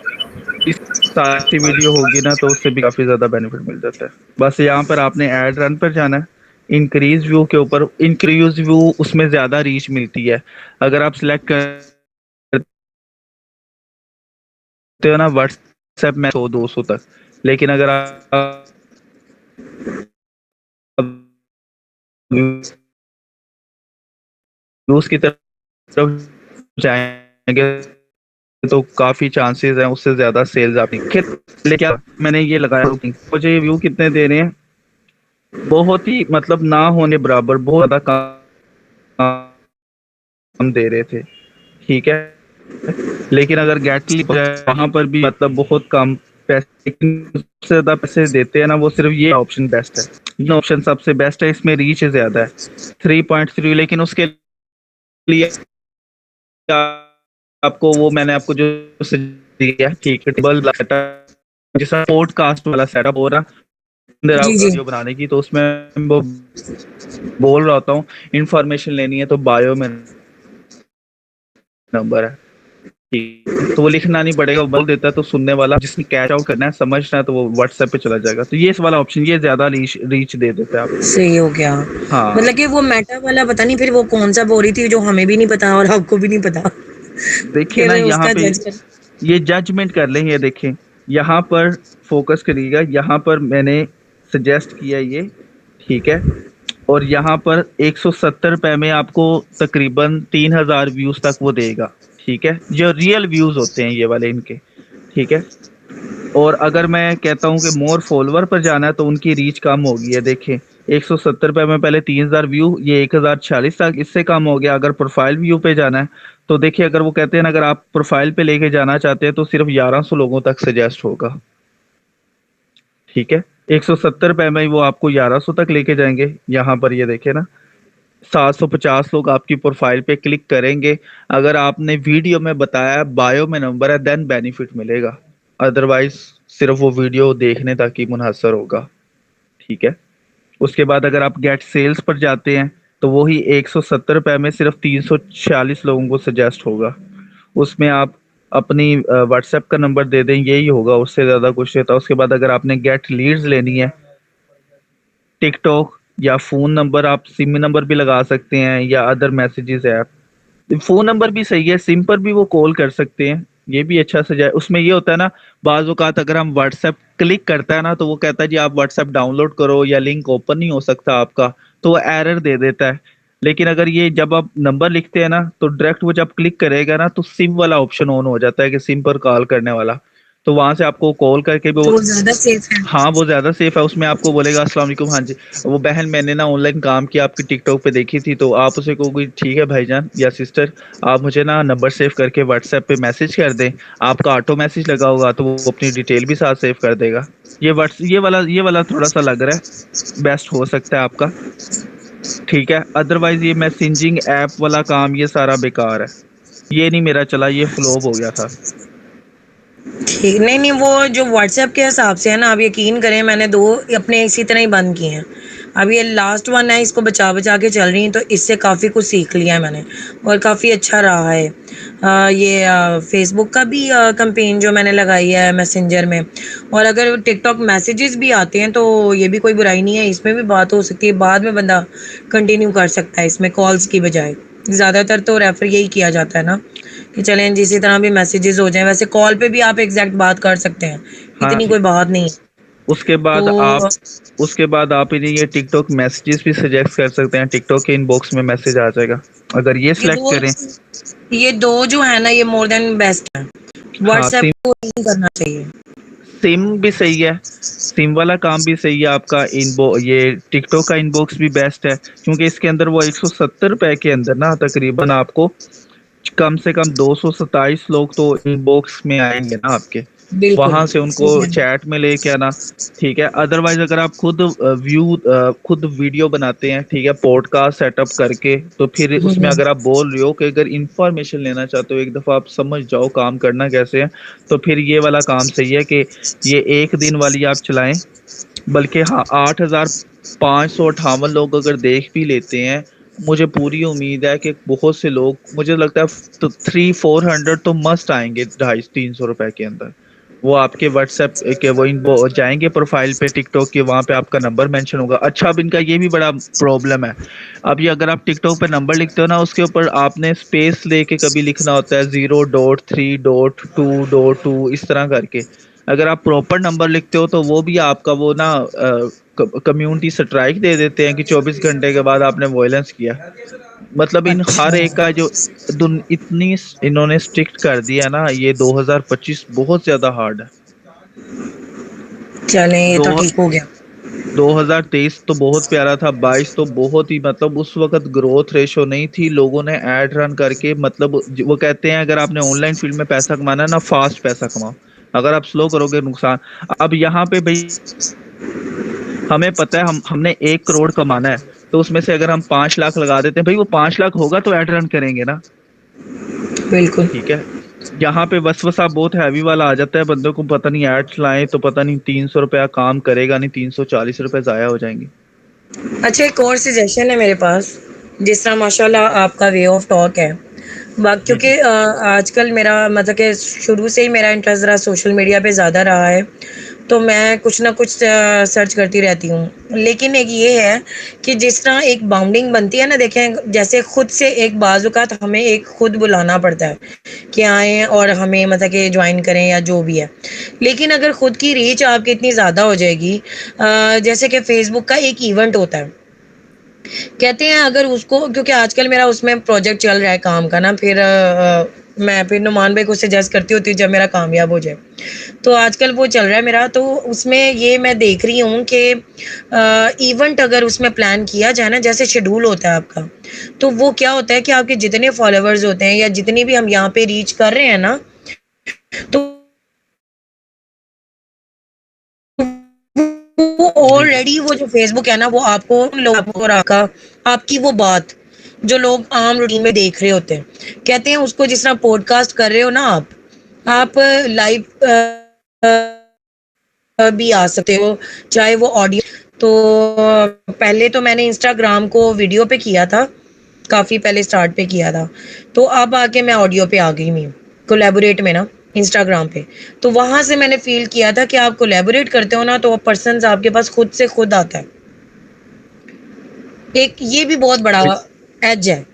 इस सारी वीडियो होगी ना, तो उससे भी काफी ज्यादा बेनिफिट मिल जाता है। बस यहाँ पर आपने ऐड रन पर जाना है, इंक्रीज व्यू के ऊपर। इंक्रीज व्यू उसमें ज्यादा रीच मिलती है, अगर आप सिलेक्ट करते हो ना व्हाट्सएप में 100-200 तक। लेकिन अगर आप व्यूज की तरफ जाएंगे तो काफी चांसेस हैं उससे ज्यादा सेल्स आपकी। लेकिन क्या मैंने ये लगाया, मुझे ये व्यू कितने दे रहे हैं, बहुत ही मतलब ना होने बराबर, बहुत ज्यादा कम दे रहे थे, ठीक है। लेकिन अगर गेटली वहां पर भी मतलब बहुत कम पैसे, सबसे ज्यादा पैसे देते हैं ना, वो सिर्फ ये ऑप्शन बेस्ट है, ये ऑप्शन सबसे बेस्ट है, इसमें रीच ज्यादा है 3.3। लेकिन उसके लिए आपको वो मैंने आपको जो दिया, ठीक है, टेबल सेटअप जिसका पॉडकास्ट वाला सेटअप हो रहा अंदर जी जी। वीडियो बनाने की, तो उसमें वो बोल रहा हूँ इंफॉर्मेशन लेनी है तो बायो में नंबर है, ठीक है, तो वो लिखना नहीं पड़ेगा, वो बोल देता है, तो सुनने वाला जिसने कैच आउट करना है, समझना है, तो वो व्हाट्सएप पे चला जाएगा। तो ये इस वाला ऑप्शन ये ज्यादा रीच दे देता है आपको। सही हो गया। हाँ मतलब कि वो मेटा वाला पता नहीं फिर वो कौन सा बोल रही थी जो हमें भी नहीं पता और आपको भी नहीं पता। देखिए ना फिर यहाँ उसका पे जज कर। ये जजमेंट कर लें, ये देखें यहाँ पर फोकस करिएगा, यहाँ पर मैंने सजेस्ट किया ये, ठीक है, और यहाँ पर 170 रुपए में आपको तकरीबन 3000 व्यूज तक वो देगा, ठीक है, जो रियल व्यूज होते हैं ये वाले इनके, ठीक है। और अगर मैं कहता हूँ कि मोर फॉलोवर पर जाना है तो उनकी रीच कम होगी है, देखें 170 रुपए में पहले 3000 व्यू, ये 1046 तक, इससे कम हो गया। अगर प्रोफाइल व्यू पे जाना है तो देखिए, अगर वो कहते हैं ना, अगर आप प्रोफाइल पे लेके जाना चाहते हैं तो सिर्फ 1100 लोगों तक सजेस्ट होगा, ठीक है। 170 रुपए में वो आपको 1100 तक लेके जाएंगे। यहाँ पर ये देखे ना 750 लोग आपकी प्रोफाइल पे क्लिक करेंगे। अगर आपने वीडियो में बताया बायो में नंबर है, देन बेनिफिट मिलेगा, अदरवाइज सिर्फ वो वीडियो देखने तक ही मुनहसर होगा, ठीक है। उसके बाद अगर आप गेट सेल्स पर जाते हैं तो वही 170 रुपए में सिर्फ 346 लोगों को सजेस्ट होगा। उसमें आप अपनी व्हाट्सएप का नंबर दे दें, यही होगा, उससे ज्यादा कुछ नहीं होता। उसके बाद अगर आपने गेट लीड्स लेनी है, टिकटॉक या फोन नंबर, आप सिम नंबर भी लगा सकते हैं या other messages app. Phone number भी सही है, सिम पर भी वो कॉल कर सकते हैं, ये भी अच्छा सजाए। उसमें ये होता है ना, बाज़ औक़ात अगर हम व्हाट्सएप क्लिक करता है ना, तो वो कहता है जी आप व्हाट्सएप डाउनलोड करो या लिंक ओपन नहीं हो सकता आपका, तो वो एरर दे देता है। लेकिन अगर ये जब आप नंबर लिखते हैं ना, तो डायरेक्ट वो जब क्लिक करेगा ना, तो सिम वाला ऑप्शन ऑन हो जाता है कि सिम पर कॉल करने वाला, तो वहां से आपको कॉल करके भी तो वो ज्यादा सेफ है। हाँ वो ज्यादा सेफ है। उसमें आपको बोलेगा अस्सलाम वालेकुम, हाँ जी वो बहन मैंने ना ऑनलाइन काम किया, आपकी टिकटॉक पे देखी थी, तो आप उसे कहोगे ठीक है भाईजान या सिस्टर, आप मुझे ना नंबर सेव करके व्हाट्सएप पे मैसेज कर दें, आपका ऑटो मैसेज लगा होगा तो वो अपनी डिटेल भी साथ सेव कर देगा। ये वाला थोड़ा सा लग रहा है बेस्ट हो सकता है आपका, ठीक है। अदरवाइज ये मैसेजिंग ऐप वाला काम ये सारा बेकार है, ये नहीं मेरा चला, ये फ्लॉप हो गया था। ठीक नहीं नहीं, वो जो व्हाट्सएप के हिसाब से है ना, आप यकीन करें मैंने दो अपने इसी तरह ही बंद किए हैं। अब ये लास्ट वन है, इसको बचा बचा के चल रही हैं, तो इससे काफ़ी कुछ सीख लिया है मैंने और काफ़ी अच्छा रहा है। ये फेसबुक का भी कैंपेन जो मैंने लगाई है मैसेंजर में, और अगर टिकटॉक मैसेजेस भी आते हैं तो ये भी कोई बुराई नहीं है, इसमें भी बात हो सकती है, बाद में बंदा कंटिन्यू कर सकता है इसमें कॉल्स की बजाय। ज़्यादातर तो रेफर यही किया जाता है ना कि चलें जिस तरह भी मैसेजेस हो जाएं, वैसे कॉल पे भी आप एग्जैक्ट बात कर सकते हैं, हाँ इतनी जी। कोई बात नहीं है। उसके बाद आप तो उसके बाद आप इन्हें ये टिकटॉक मैसेजेस भी सजेस्ट कर सकते हैं, टिकटॉक के इनबॉक्स में मैसेज आ जाएगा, अगर ये ये सिलेक्ट दो करें। ये दो जो है ना, ये मोर देन बेस्ट है। हाँ व्हाट्सएप को नहीं करना चाहिए। सिम भी सही है, सिम वाला काम भी सही है आपका। इनबो ये टिकटॉक का इनबॉक्स भी बेस्ट है, क्योंकि इसके अंदर वो 170 रुपए के अंदर ना तकरीबन आपको कम से कम 227 लोग तो इनबॉक्स में आएंगे ना आपके, बिल्कुल वहां से उनको सही है। चैट में लेके आना, ठीक है। अदरवाइज अगर आप खुद वीडियो बनाते हैं, ठीक है, पॉडकास्ट सेटअप करके, तो फिर उसमें अगर आप बोल रहे हो कि अगर इंफॉर्मेशन लेना चाहते हो, एक दफा आप समझ जाओ काम करना कैसे है, तो फिर ये वाला काम सही है कि ये एक दिन वाली आप चलाएं। बल्कि हाँ 8558 लोग अगर देख भी लेते हैं, मुझे पूरी उम्मीद है कि बहुत से लोग, मुझे लगता है तो 300-400 तो मस्ट आएंगे 250-300 रुपए के अंदर। वो आपके व्हाट्सएप के वो जाएंगे प्रोफाइल पे टिकटॉक के, वहां पे आपका नंबर मेंशन होगा। अच्छा अब इनका ये भी बड़ा प्रॉब्लम है, अब ये अगर आप टिकटॉक पे नंबर लिखते हो ना, उसके ऊपर आपने स्पेस लेके कभी लिखना होता है 0.3.2.2 इस तरह करके। अगर आप प्रॉपर नंबर लिखते हो तो वो भी आपका वो ना कम्युनिटी स्ट्राइक दे देते हैं कि 24 घंटे के बाद आपने वॉयलेंस किया। मतलब इन हर एक अच्छा, का जो इतनी इन्होंने स्ट्रिक्ट कर दिया ना, ये 2025 बहुत ज्यादा हार्ड है। चलें ये दो तो ठीक हो गया। 2023 तो बहुत प्यारा था, 22 तो बहुत ही, मतलब उस वक्त ग्रोथ रेशो नहीं थी, लोगों ने एड रन करके, मतलब वो कहते हैं अगर आपने ऑनलाइन फील्ड में पैसा कमाना है ना, फास्ट पैसा कमाओ, अगर आप स्लो करोगे नुकसान। अब यहाँ पे भाई हमें पता है हमने 1 करोड़ कमाना है, तो उसमें से अगर हम 5 लाख लगा देते हैं, भाई वो 5 लाख होगा तो एड रन करेंगे ना। बिल्कुल। ठीक है। यहाँ पे वसवसा बहुत हैवी वाला आ जाता है, बंदों को पता नहीं एड्स लाएं तो पता नहीं 300 रुपया काम करेगा नहीं, 340 रुपये जाया हो जाएंगे। अच्छा, एक और सजेशन है मेरे पास, जिस तरह माशाल्लाह आपका वे ऑफ टॉक है। जी क्योंकि जी। आजकल मेरा मतलब कि शुरू से ही मेरा इंटरेस्ट ज़रा सोशल मीडिया पे ज़्यादा रहा है, तो मैं कुछ ना कुछ सर्च करती रहती हूँ। लेकिन एक ये है कि जिस तरह एक बाउंडिंग बनती है ना, देखें जैसे खुद से एक बाज़-औक़ात हमें एक खुद बुलाना पड़ता है कि आएँ और हमें मतलब कि जॉइन करें या जो भी है। लेकिन अगर खुद की रीच आपकी इतनी ज़्यादा हो जाएगी, जैसे कि फ़ेसबुक का एक इवेंट होता है, कहते हैं अगर उसको, क्योंकि आजकल मेरा उसमें प्रोजेक्ट चल रहा है काम का ना, फिर मैं फिर नुमान भाई को सजेस्ट करती होती हूँ जब मेरा कामयाब हो जाए। तो आजकल वो चल रहा है मेरा, तो उसमें ये मैं देख रही हूँ कि इवेंट अगर उसमें प्लान किया जाए ना, जैसे शेड्यूल होता है आपका, तो वो क्या होता है कि आपके जितने फॉलोवर्स होते हैं या जितनी भी हम यहाँ पे रीच कर रहे हैं ना, तो वो जी जी। ऑलरेडी वो जो फेसबुक है ना, वो आपको उन लोगों को रखा, आपकी वो बात जो लोग आम रूटीन में देख रहे होते हैं, कहते हैं उसको जिस तरह पॉडकास्ट कर रहे हो ना आप लाइव भी आ सकते हो, चाहे वो ऑडियो। तो पहले तो मैंने इंस्टाग्राम को वीडियो पे किया था, काफ़ी पहले स्टार्ट पे किया था, तो अब आके मैं ऑडियो पे आ गई हुई हूँ, कोलैबोरेट में ना, इंस्टाग्राम पे। तो वहाँ से मैंने फ़ील किया था कि आप कोलैबोरेट करते हो ना, तो पर्सन्स आपके पास खुद से खुद आता है। एक ये भी बहुत बड़ा एज है।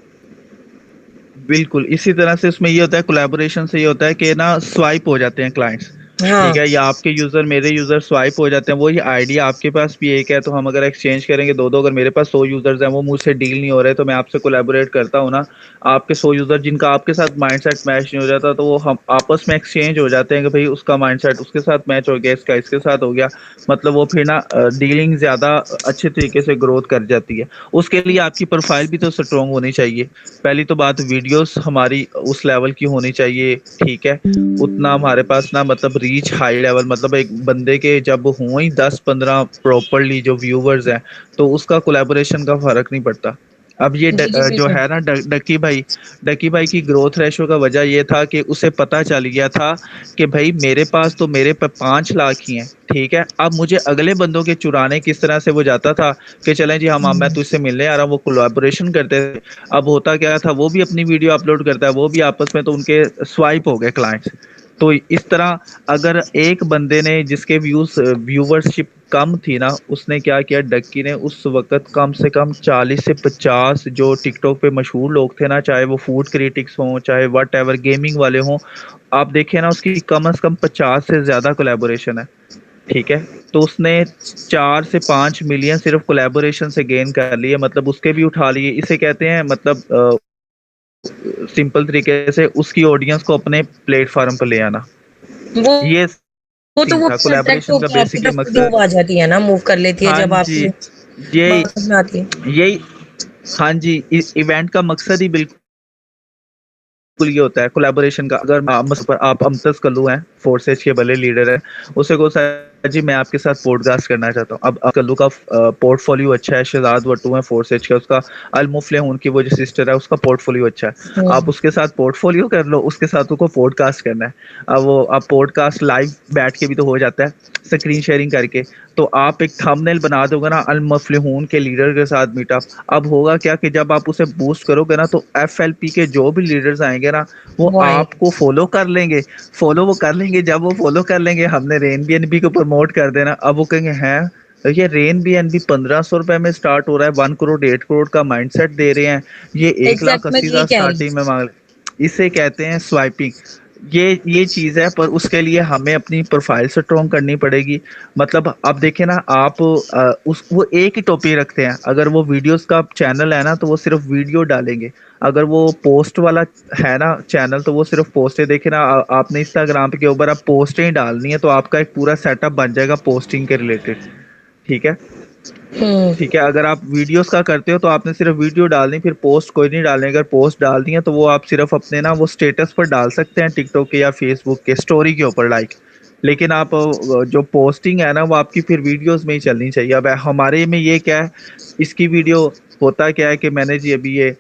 बिल्कुल इसी तरह से उसमें ये होता है, कोलैबोरेशन से ये होता है कि ना स्वाइप हो जाते हैं क्लाइंट्स। ठीक हाँ, है, या आपके यूजर मेरे यूजर स्वाइप हो जाते हैं, वही आइडिया आपके पास भी एक है, तो हम अगर एक्सचेंज करेंगे दो दो, अगर मेरे पास 100 यूजर्स हैं, वो मुझसे डील नहीं हो रहे, तो मैं आपसे कोलैबोरेट करता हूँ ना, आपके 100 यूजर जिनका आपके साथ माइंडसेट मैच नहीं हो जाता, तो वो हम आपस में एक्सचेंज हो जाते हैं कि भाई उसका माइंडसेट उसके साथ मैच हो गया, इसका इसके साथ हो गया, मतलब वो फिर ना डीलिंग ज्यादा अच्छे तरीके से ग्रोथ कर जाती है। उसके लिए आपकी प्रोफाइल भी तो स्ट्रोंग होनी चाहिए। पहली तो बात, वीडियोस हमारी उस लेवल की होनी चाहिए। ठीक है, उतना हमारे पास ना, मतलब रीच हाई लेवल, मतलब एक बंदे के जब हुए ही 10-15 प्रॉपरली जो व्यूवर्स हैं, तो उसका कोलैबोरेशन का फर्क नहीं पड़ता। अब ये जी, जी, जो बिल्कुल। है ना, डकी भाई की ग्रोथ रेशो का वजह ये था कि उसे पता चल गया था कि भाई मेरे पास तो मेरे पे 5 लाख ही हैं। ठीक है, अब मुझे अगले बंदों के चुराने किस तरह से वो जाता था कि चलें जी हम मैं तुझसे मिलने आ रहा हूँ, वो कोलैबोरेशन करते थे। अब होता क्या था, वो भी अपनी वीडियो अपलोड करता है, वो भी आपस में, तो उनके स्वाइप हो गए क्लाइंट्स। तो इस तरह अगर एक बंदे ने जिसके व्यूवरशिप कम थी ना, उसने क्या किया, डक्की ने उस वक्त कम से कम 40 से 50 जो टिकटॉक पे मशहूर लोग थे ना, चाहे वो फूड क्रिटिक्स हों, चाहे वट एवर गेमिंग वाले हों, आप देखिए ना उसकी कम से कम 50 से ज्यादा कोलैबोरेशन है। ठीक है, तो उसने 4 से 5 मिलियन सिर्फ कोलैबोरेशन से गेन कर लिए, मतलब उसके भी उठा लिए। इसे कहते हैं, मतलब सिंपल तरीके से उसकी ऑडियंस को अपने प्लेटफॉर्म पर ले आना। वो ये वो तो सीन वो था भी अट्रैक्ट कोलैबोरेशन का होके आपकी बेसिकली तरफ खुद ही मकसद। वो आ जाती है ना, मूव कर लेती है हाँ जब जी। आपकी ये बात में आती है। यही हाँ जी, इवेंट का मकसद ही बिल्कुल ये होता है कोलैबोरेशन का। अगर आप अमतस कल्लू हैं, फोर्सेज के बड़े लीडर हैं, उसे को सर जी मैं आपके साथ पॉडकास्ट करना चाहता हूँ। अब कल्लू का पोर्टफोलियो अच्छा है, शहजाद वट्टू है फोर्सेज का, उसका अल मुफलिह उनकी वो जो सिस्टर है उसका पोर्टफोलियो अच्छा है। आप हुँ। उसके साथ पोर्टफोलियो कर लो, उसके साथ उनको पॉडकास्ट करना है। अब वो आप पॉडकास्ट लाइव बैठ के भी तो हो जाता है, स्क्रीन शेयरिंग करके। तो आप एक थंबनेल बना दोगे ना, अल मुफलिहून के लीडर के साथ मीटअप। अब होगा क्या कि जब आप उसे बूस्ट करोगे ना, तो एफएलपी के जो भी लीडर्स आएंगे ना, वो वो आएँगे। आपको फॉलो कर लेंगे। फॉलो वो कर लेंगे, जब वो फॉलो कर लेंगे, हमने रेन बीएनबी को प्रमोट कर देना। अब वो कहेंगे हैं ये रेन बीएनबी 1500 रुपए में स्टार्ट हो रहा है, 1 करोड़ 1.5 करोड़ का माइंडसेट दे रहे हैं, ये एक लाख एग्ज़ैक्ट मैं अस्सी यही हजार कह रही हूँ। स्टार्टिंग में मांग रहे। इसे कहते हैं स्वाइपिंग। ये चीज है, पर उसके लिए हमें अपनी प्रोफाइल स्ट्रॉन्ग करनी पड़ेगी। मतलब अब देखें ना आप, उस वो एक ही टॉपिक रखते हैं। अगर वो वीडियोस का चैनल है ना तो वो सिर्फ वीडियो डालेंगे। अगर वो पोस्ट वाला है ना चैनल तो वो सिर्फ पोस्टें। देखे ना आपने इंस्टाग्राम के ऊपर आप पोस्टें ही डालनी है तो आपका एक पूरा सेटअप बन जाएगा पोस्टिंग के रिलेटेड। ठीक है। हम्म। ठीक है, अगर आप वीडियोस का करते हो तो आपने सिर्फ वीडियो डालनी, फिर पोस्ट कोई नहीं डालनी। अगर पोस्ट डाल दी है तो वो आप सिर्फ अपने ना वो स्टेटस पर डाल सकते हैं, टिकटॉक के या फेसबुक के स्टोरी के ऊपर लाइक। लेकिन आप जो पोस्टिंग है ना वो आपकी फिर वीडियोस में ही चलनी चाहिए। अब हमारे में ये क्या है, इसकी वीडियो होता क्या है कि मैंने जी अभी ये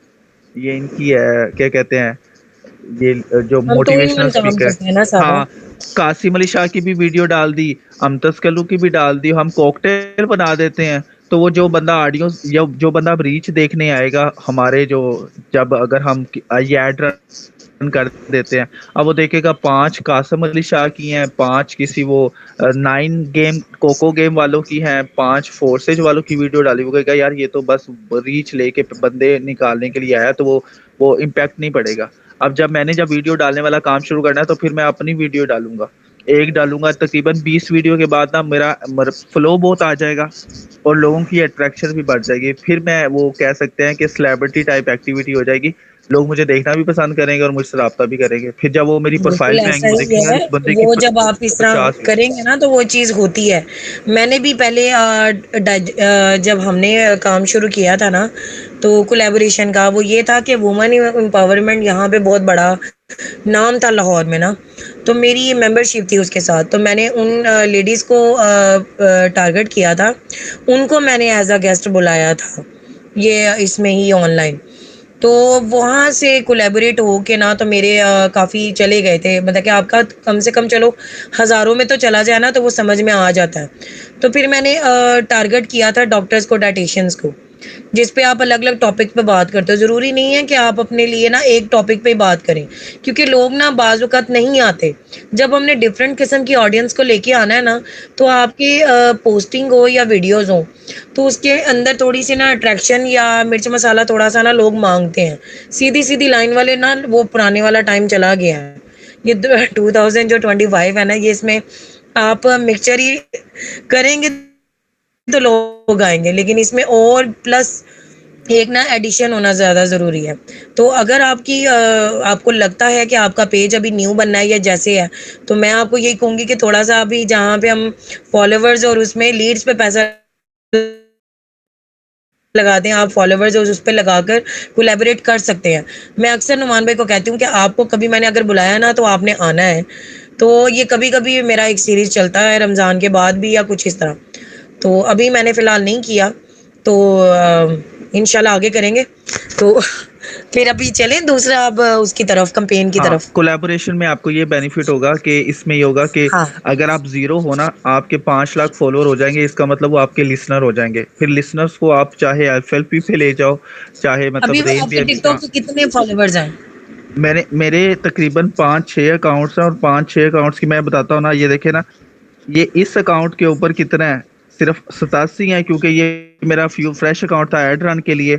इनकी है क्या कहते हैं, ये जो हम टू इन मोटिवेशनल वन काम स्पीकर, करते हैं ना सारा। हाँ, कासिम अली शाह की भी वीडियो डाल दी, अमतस कल्लू की भी डाल दी, हम कॉकटेल बना देते हैं। तो वो जो बंदा ऑडियो या जो बंदा अब रीच देखने आएगा हमारे जो, जब अगर हम ये ऐड रन कर देते हैं, अब वो देखेगा 5 कासिम अली शाह की हैं, 5 किसी वो 9 गेम कोको गेम वालों की हैं, 5 फोर्सेज वालों की वीडियो डाली। वो कहेगा यार ये तो बस रीच लेके बंदे निकालने के लिए आया, तो वो इम्पैक्ट नहीं पड़ेगा। अब जब वीडियो डालने वाला काम शुरू करना है तो फिर मैं अपनी वीडियो डालूंगा, एक डालूंगा, तकरीबन 20 वीडियो के बाद ना मेरा फ्लो बहुत आ जाएगा और लोगों की अट्रैक्शन भी बढ़ जाएगी। फिर मैं वो कह सकते हैं कि सेलिब्रिटी टाइप एक्टिविटी हो जाएगी। लोग मुझे देखना भी पसंद करेंगे और मुझसे राब्ता भी करेंगे। फिर जब वो मेरी बिल्कुल प्रोफाइल में ऐसा आएंगे वो ही देखेंगे यार है। इस बंदे की वो जब आप इस तरह 50 करेंगे ना तो वो चीज़ होती है। मैंने भी पहले जब हमने काम शुरू किया था ना तो कोलैबोरेशन का वो ये था कि वुमेन एम्पावरमेंट यहाँ पे बहुत बड़ा नाम था लाहौर में ना। तो मेरी मेंबरशिप थी उसके साथ, तो मैंने उन लेडीज़ को टारगेट किया था। उनको मैंने एज अ गेस्ट बुलाया था ये इसमें ही ऑनलाइन। तो वहाँ से कोलैबोरेट हो के ना तो मेरे काफ़ी चले गए थे। मतलब कि आपका कम से कम चलो हज़ारों में तो चला जाए ना तो वो समझ में आ जाता है। तो फिर मैंने टारगेट किया था डॉक्टर्स को, डायटिशियंस को, जिस पे आप अलग अलग टॉपिक पे बात करते हो। ज़रूरी नहीं है कि आप अपने लिए ना एक टॉपिक पे ही बात करें, क्योंकि लोग ना बाज़ औक़ात नहीं आते। जब हमने डिफरेंट किस्म की ऑडियंस को लेके आना है ना तो आपकी पोस्टिंग हो या वीडियोज़ हो तो उसके अंदर थोड़ी सी ना अट्रैक्शन या मिर्च मसाला थोड़ा सा ना लोग मांगते हैं। सीधी सीधी लाइन वाले ना वो पुराने वाला टाइम चला गया है। ये 2025 है ना, ये इसमें आप मिक्सचर ही करेंगे तो लोग आएंगे, लेकिन इसमें और प्लस एक ना एडिशन होना ज़्यादा ज़रूरी है। तो अगर आपको लगता है कि आपका पेज अभी न्यू बनना है या जैसे है, तो मैं आपको यही कहूँगी कि थोड़ा सा अभी जहाँ पे हम फॉलोवर्स और उसमें लीड्स पे पैसा लगाते हैं, आप फॉलोवर्स और उस पे लगाकर कोलैबोरेट कर सकते हैं। मैं अक्सर नुमान भाई को कहती हूँ कि आपको कभी मैंने अगर बुलाया ना तो आपने आना है। तो ये कभी-कभी मेरा एक सीरीज़ चलता है रमज़ान के बाद भी या कुछ इस तरह। तो अभी मैंने फ़िलहाल नहीं किया, तो इंशाल्लाह आगे करेंगे। तो फिर अभी चलें दूसरा अब उसकी तरफ, कैंपेन की हाँ, तरफ। कोलैबोरेशन में आपको ये बेनिफिट होगा कि इसमें ये होगा कि हाँ, अगर आप ज़ीरो हो ना, आपके 5 लाख फॉलोअर हो जाएँगे, इसका मतलब वो आपके लिसनर हो जाएँगे। फिर लिसनर्स को आप चाहे एफएलपी पे ले जाओ, चाहे अभी मतलब रेन पे आपके अभी टिकटॉक पे कितने फॉलोवर्स हैं? मेरे तकरीबन 5-6 अकाउंट्स हैं और 5-6 अकाउंट्स की मैं बताता हूँ ना, ये देखिए ना, ये इस अकाउंट के ऊपर कितना है, सिर्फ 87 है, क्योंकि ये मेरा फ्रेश अकाउंट था ऐड रन के लिए।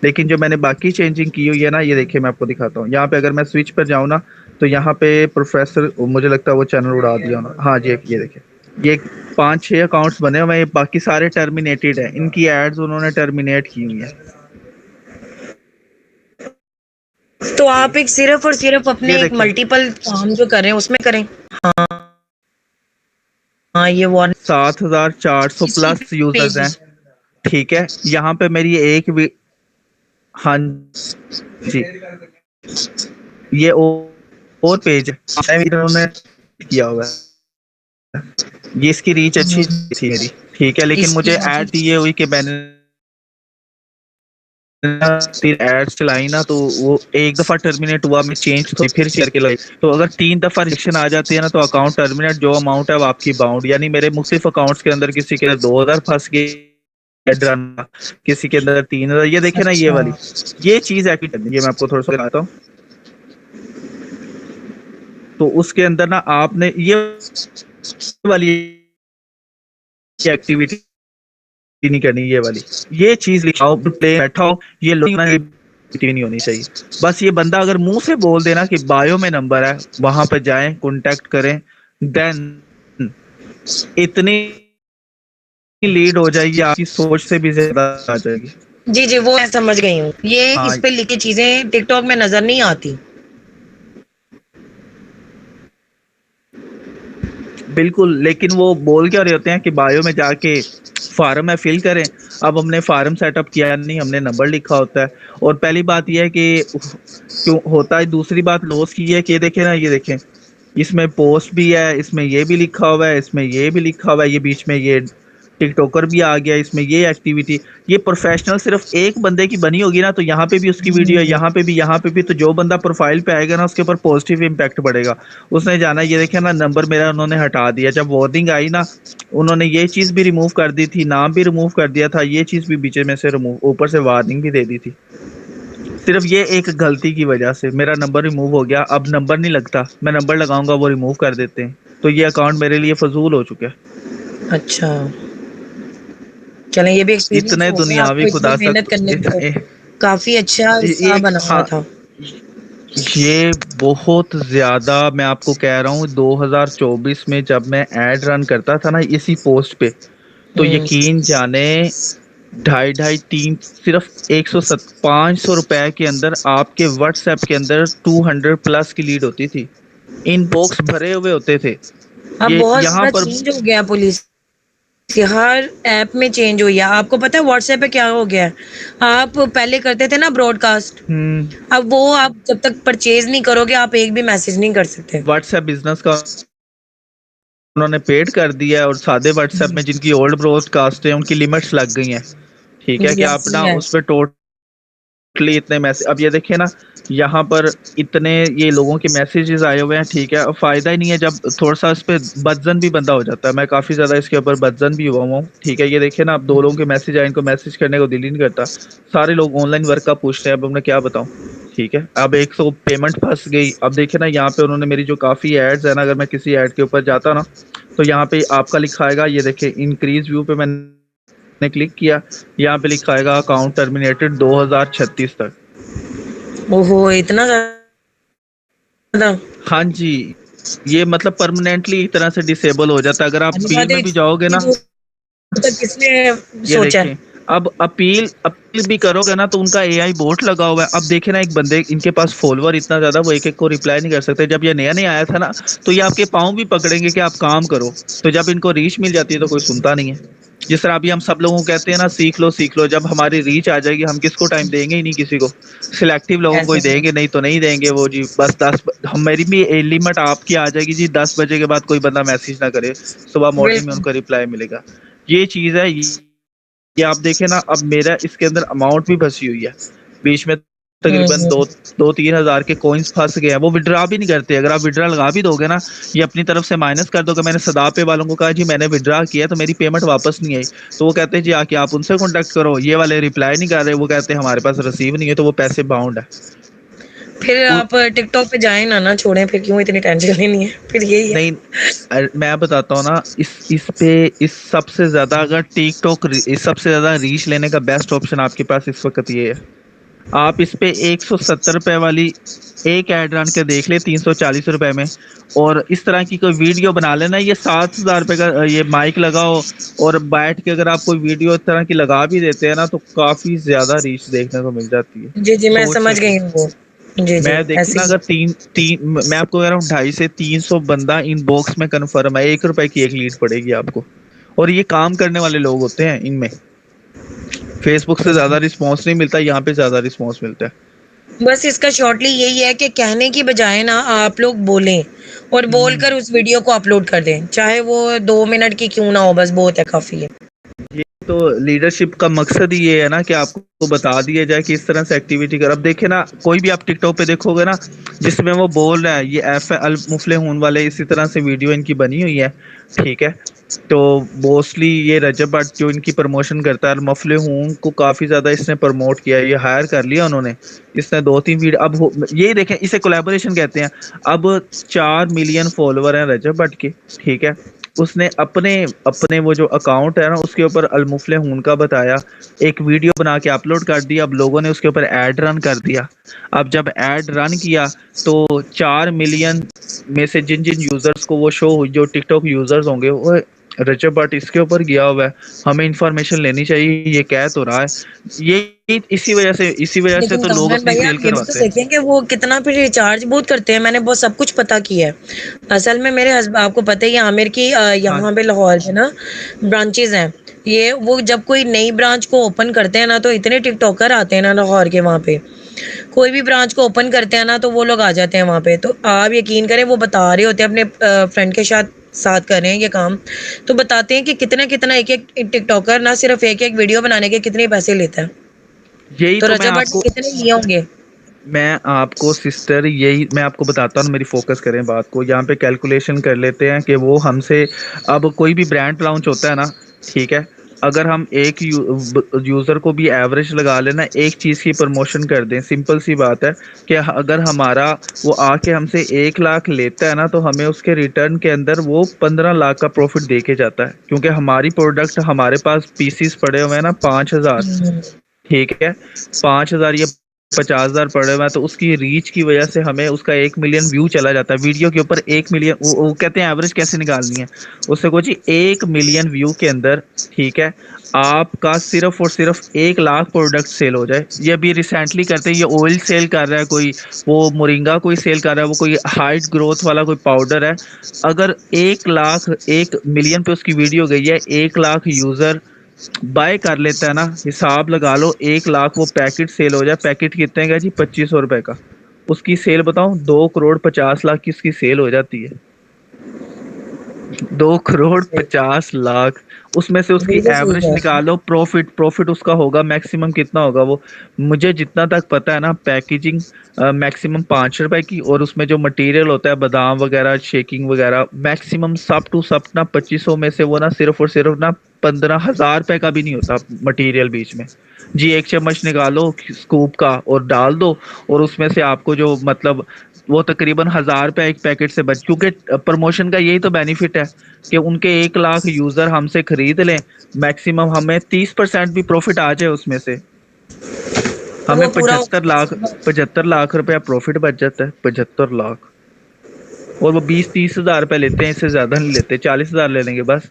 लेकिन जो मैंने बाकी चेंजिंग की हुई है ना, ये देखिए मैं आपको दिखाता हूँ। यहाँ पे अगर मैं स्विच पर जाऊँ ना तो यहाँ पे प्रोफेसर, मुझे लगता है वो चैनल उड़ा दिया उन्होंने। हाँ जी, ये देखिए, ये 5-6 अकाउंट्स बने हुए हैं, बाकी सारे टर्मिनेटेड है, इनकी एड्स उन्होंने टर्मिनेट की हुई है। तो आप एक सिर्फ और सिर्फ ये अपने एक देखें मल्टीपल काम जो कर रहे हैं उसमें करें। हाँ, हाँ, ये वार्निंग 7,400 किसकी प्लस यूजर्स हैं। पेज? ठीक है, यहाँ पे मेरी एक भी, हाँ जी, ये और पेज है इन्होंने किया हुआ है, ये इसकी रीच अच्छी थी मेरी। ठीक है, लेकिन इसकी मुझे ऐड ये हुई कि मैंने एड्स चलाई ना तो वो एक दफा टर्मिनेट हुआ, मैं चेंज तो फिर करके लाई। तो अगर 3 दफा रिजेक्शन आ जाती है ना तो अकाउंट टर्मिनेट, जो अमाउंट है वो आपकी बाउंड। यानी मेरे मुख्तलिफ अकाउंट्स के अंदर किसी के अंदर 2000 फंस गए, किसी के अंदर 3000। ये देखे ना, ये अच्छा। वाली ये चीज है कि ये मैं आपको थोड़ा सा बताता हूँ। तो उसके अंदर ना आपने ये वाली एक्टिविटी नहीं करनी, ये वाली ये चीज लिखाओ, प्ले बैठा हो, ये लोग नहीं होनी चाहिए। बस ये बंदा अगर मुंह से बोल देना कि बायो में नंबर है, वहां पर जाएं, कांटेक्ट करें, देन इतनी लीड हो जाएगी, आपकी सोच से भी ज्यादा आ जाएगी। जी जी, वो मैं समझ गई हूँ। ये इस हाँ पे लिखी चीजें टिकटॉक में नजर नहीं आती। बिल्कुल, लेकिन वो बोल क्या रहे होते हैं कि बायो में जाके फार्म है फिल करें। अब हमने फार्म सेटअप किया नहीं, हमने नंबर लिखा होता है। और पहली बात यह है कि क्यों होता है, दूसरी बात लॉस की है कि ये देखें ना, ये देखें, इसमें पोस्ट भी है, इसमें ये भी लिखा हुआ है, इसमें ये भी लिखा हुआ है, ये बीच में ये टिकटॉकर भी आ गया, इसमें ये एक्टिविटी। ये प्रोफेशनल सिर्फ एक बंदे की बनी होगी ना, तो यहाँ पे भी उसकी वीडियो है, यहाँ पे भी, यहाँ पे भी, तो जो बंदा प्रोफाइल पे आएगा ना, उसके ऊपर पॉजिटिव इम्पैक्ट पड़ेगा। उसने जाना, ये देखे ना, नंबर मेरा उन्होंने हटा दिया। जब वार्निंग आई ना, उन्होंने ये चीज भी रिमूव कर दी थी, नाम भी रिमूव कर दिया था, ये चीज भी बीच में से रिमूव, ऊपर से वार्निंग भी दे दी थी। सिर्फ ये एक गलती की वजह से मेरा नंबर रिमूव हो गया। अब नंबर नहीं लगता, मैं नंबर लगाऊंगा वो रिमूव कर देते हैं, तो ये अकाउंट मेरे लिए फजूल हो चुका है। अच्छा, चलें, ये भी एक्सपीरियंस इतने हो गया दुनियावी आपको इतनी खुदा मेहनत करने पे। काफी अच्छा हिस्सा एक, बना हुआ हाँ, था। ये बहुत ज्यादा, मैं आपको कह रहा हूँ, 2024 में जब मैं एड रन करता था ना इसी पोस्ट पे, तो हम्म। यकीन जाने, ढाई ढाई तीन, सिर्फ 100 500 रुपए के अंदर आपके व्हाट्सएप के अंदर 200 प्लस की लीड होती थी। इनबॉक्स भरे हुए होते थे। अब ये बहुत यहाँ ज्यादा पर, चेंज हो गया पुलिस की, हर ऐप में चेंज हुई है। आपको पता है व्हाट्सएप पे क्या हो गया है? आप पहले करते थे ना ब्रॉडकास्ट, हम्म, अब वो आप जब तक परचेज नहीं करोगे आप एक भी मैसेज नहीं कर सकते। व्हाट्सएप बिजनेस का उन्होंने पेड कर दिया है, और सादे व्हाट्सएप में जिनकी ओल्ड ब्रॉडकास्ट है उनकी लिमिट्स लग गई हैं। ठीक है, जी कि आप ऐसी ना है। उस पर टोटली इतने मैसेज, अब ये देखिए ना, यहाँ पर इतने ये लोगों के मैसेजेस आए हुए हैं। ठीक है, अब फायदा ही नहीं है जब थोड़ा सा इस पे बदजन भी बंदा हो जाता है। मैं काफी ज्यादा इसके ऊपर बदजन भी हुआ हूँ। ठीक है, ये देखिए ना, अब दो लोगों के मैसेज आए, इनको मैसेज करने को दिल ही नहीं करता। सारे लोग ऑनलाइन वर्क का पूछते हैं, अब मैं क्या बताऊं। ठीक है, अब 100 पेमेंट फंस गई। अब देखिए ना, यहाँ पे उन्होंने मेरी जो काफी एड्स है ना, अगर मैं किसी एड के ऊपर जाता ना, तो यहाँ पे आपका लिखा आएगा, ये देखिए, इंक्रीज व्यू पे मैंने क्लिक किया, यहाँ पे लिखा आएगा अकाउंट टर्मिनेटेड 2036 तक। ओहो, इतना ज्यादा। हाँ जी, ये मतलब परमानेंटली एक तरह से डिसेबल हो जाता है। अगर आप अपील में भी जाओगे इतनी ना, दूर तक किसने ये सोचा है? देखें, अब अपील अपील भी करोगे ना, तो उनका एआई बोट लगा हुआ है। अब देखे ना, एक बंदे, इनके पास फॉलोवर इतना ज्यादा, वो एक एक को रिप्लाई नहीं कर सकते। जब ये नया नया आया था ना, तो ये आपके पाँव भी पकड़ेंगे कि आप काम करो। तो जब इनको रीच मिल जाती है तो कोई सुनता नहीं है। जिस तरह अभी हम सब लोगों को कहते हैं ना, सीख लो सीख लो, जब हमारी रीच आ जाएगी हम किसको टाइम देंगे ही नहीं, किसी को, सिलेक्टिव लोगों को ऐसे ही देंगे, नहीं तो नहीं देंगे। वो जी बस 10, हम, मेरी भी लिमिट आपकी आ जाएगी जी, 10 बजे के बाद कोई बंदा मैसेज ना करे, सुबह मॉर्निंग में बिल्कुल। उनको रिप्लाई मिलेगा। ये चीज है। ये आप देखें ना, अब मेरा इसके अंदर अमाउंट भी फंसी हुई है बीच में। तकरीबन हम्म। दो 2-3 हज़ार के कॉइन्स फंस गए हैं, वो विड्रा भी नहीं करते। अगर आप विड्रा लगा भी दोगे ना, ये अपनी तरफ से माइनस कर दोगे। मैंने सदापे वालों को कहा जी मैंने विड्रा किया तो मेरी पेमेंट वापस नहीं आई, तो वो कहते हैं जी आके आप उनसे कॉन्टेक्ट करो। ये वाले रिप्लाई नहीं कर रहे, वो कहते हैं हमारे पास रिसीव नहीं है, तो वो पैसे बाउंड है। फिर उ- आप टिकटॉक पे जाए ना, छोड़ें, फिर क्यों इतनी टेंशन लेनी है, फिर यही है। नहीं, मैं बताता हूँ ना, इस पे, इस सबसे ज्यादा, अगर टिकटॉक इस सबसे ज्यादा रीच लेने का बेस्ट ऑप्शन आपके पास इस वक्त ये है, आप इस पे 170 रुपए वाली एक ऐड रन के देख ले, 340 रुपए में। और इस तरह की कोई वीडियो बना लेना, ये 7,000 रुपए का ये माइक लगाओ, और बैठ के अगर आप कोई वीडियो इस तरह की लगा भी देते हैं ना, तो काफी ज्यादा रीच देखने को मिल जाती है। जी जी, मैं सोच समझ सकते गई हैं। हूँ वो। जी जी, मैं देखिए ऐसी ना, अगर तीन तीन मैं आपको कह रहा हूँ, 250 से 300 बंदा इनबॉक्स में कन्फर्म है, 1 रुपए की एक लीड पड़ेगी आपको। और ये काम करने वाले लोग होते हैं इनमें। फेसबुक से ज्यादा रिस्पॉन्स नहीं मिलता, यहाँ पे ज्यादा रिस्पॉन्स मिलता है। बस इसका शॉर्टली यही है कि कहने की बजाय ना आप लोग बोलें, और हम्म, बोलकर उस वीडियो को अपलोड कर दें, चाहे वो 2 मिनट की क्यों ना हो, बस बहुत है, काफी है। ये तो लीडरशिप का मकसद ही ये है ना, कि आपको बता दिया जाए कि इस तरह से एक्टिविटी कर। अब देखे ना, कोई भी आप टिकटॉक पे देखोगे ना, जिसमें वो बोल रहा है, ये एफ अल मुफलिहून वाले, इसी तरह से वीडियो इनकी बनी हुई है। ठीक है, तो मोस्टली ये रजब भट्ट जो इनकी प्रमोशन करता है, अल मुफलिहून को काफी ज्यादा इसने प्रमोट किया है, ये हायर कर लिया उन्होंने। इसने 2-3 वीडियो, ये देखें, इसे कोलैबोरेशन कहते हैं। अब 4 मिलियन फॉलोवर हैं रजब भट्ट के। ठीक है, उसने अपने अपने वो जो अकाउंट है ना उसके ऊपर अलमुफले हून का बताया, एक वीडियो बना के अपलोड कर दिया। अब लोगों ने उसके ऊपर ऐड रन कर दिया। अब जब ऐड रन किया तो 4 मिलियन में से जिन जिन यूजर्स को वो शो हुई, जो टिकटॉक यूजर्स होंगे, वो रजब भट्ट इसके ऊपर गया हुआ है, हमें इंफॉर्मेशन लेनी चाहिए, ये कह तो रहा है। ये इसी वजह से लेकिन तो लोग कामरान अपनी भाई सेल आप ये भी तो करवाते हैं। देखें कि वो कितना फिर रिचार्ज बहुत करते हैं, मैंने बहुत सब कुछ पता किया है। असल में मेरे हस्बैंड, आपको पता ही है आमिर की हाँ यहाँ पे लाहौर में ना ब्रांचेस हैं। ये वो जब कोई नई ब्रांच को ओपन करते हैं ना, तो इतने टिकटॉकर आते हैं ना लाहौर के वहाँ पे। कोई भी ब्रांच को ओपन करते हैं ना, तो वो लोग आ जाते हैं वहाँ पे। तो आप यकीन करें, वो बता रहे होते हैं अपने फ्रेंड के साथ साथ कर रहे हैं ये काम, तो बताते हैं कि कितना कितना एक एक टिकटॉकर ना सिर्फ एक एक वीडियो बनाने के कितने पैसे लेता है। यही तो तो रजब भट्ट ने कितने लिए होंगे? मैं आपको सिस्टर यही मैं आपको बताता हूँ, मेरी फोकस करें बात को, यहाँ पे कैलकुलेशन कर लेते हैं कि वो हमसे, अब कोई भी ब्रांड लॉन्च होता है ना, ठीक है, अगर हम एक यूज़र को भी एवरेज लगा लेना, एक चीज़ की प्रमोशन कर दें, सिंपल सी बात है कि अगर हमारा वो आके हमसे 1 लाख लेता है ना, तो हमें उसके रिटर्न के अंदर वो 15 लाख का प्रॉफिट दे के जाता है, क्योंकि हमारी प्रोडक्ट, हमारे पास पीसीस पड़े हुए हैं ना 5,000, हम्म, ठीक है, 5,000 या 50,000 पड़े हुए हैं, तो उसकी रीच की वजह से हमें उसका 1 मिलियन व्यू चला जाता है वीडियो के ऊपर। 1 मिलियन, वो कहते हैं एवरेज कैसे निकालनी है उससे, कुछ 1 मिलियन व्यू के अंदर, ठीक है, आपका सिर्फ और सिर्फ 1 लाख प्रोडक्ट सेल हो जाए। ये अभी रिसेंटली करते हैं, ये ऑयल सेल कर रहा है कोई, वो मोरिंगा कोई सेल कर रहा है, वो कोई हाइट ग्रोथ वाला कोई पाउडर है। अगर 1 लाख, 1 मिलियन पे उसकी वीडियो गई है, 1 लाख यूजर बाय कर लेता है ना, हिसाब लगा लो 1 लाख वो पैकेट सेल हो जाए। पैकेट कितने का जी? 2500 रुपए का। उसकी सेल बताऊं, 2 करोड़ 50 लाख की उसकी सेल हो जाती है। 2 करोड़ 50 लाख, उसमें से उसकी बिल्कुल सही एवरेज कह रहे हैं। निकालो, प्रॉफिट प्रॉफिट उसका होगा मैक्सिमम कितना होगा वो, मुझे जितना तक पता है ना, पैकेजिंग मैक्सिमम 5 रुपए की, और उसमें जो मटेरियल होता है बादाम वगैरह, शेकिंग वगैरह, मैक्सिमम सब टू सब ना 2500 में से वो ना सिर्फ और सिर्फ ना 15,000 रुपए का भी नहीं होता मटेरियल बीच में। जी, एक चम्मच निकालो स्कूप का और डाल दो, और उसमें से आपको जो मतलब वो तकरीबन 1,000 रुपए एक पैकेट से बच, क्योंकि प्रमोशन का यही तो बेनिफिट है कि उनके 1 लाख यूजर हमसे खरीद लें, मैक्सिमम हमें 30% भी प्रॉफिट आ जाए उसमें से, तो हमें वो पूरा 75 लाख, 75 लाख रुपया प्रॉफिट बच जाता है। 75 लाख, और वो 20-30 हजार रुपए लेते हैं, इससे ज्यादा नहीं लेते, 40 हजार ले लेंगे बस।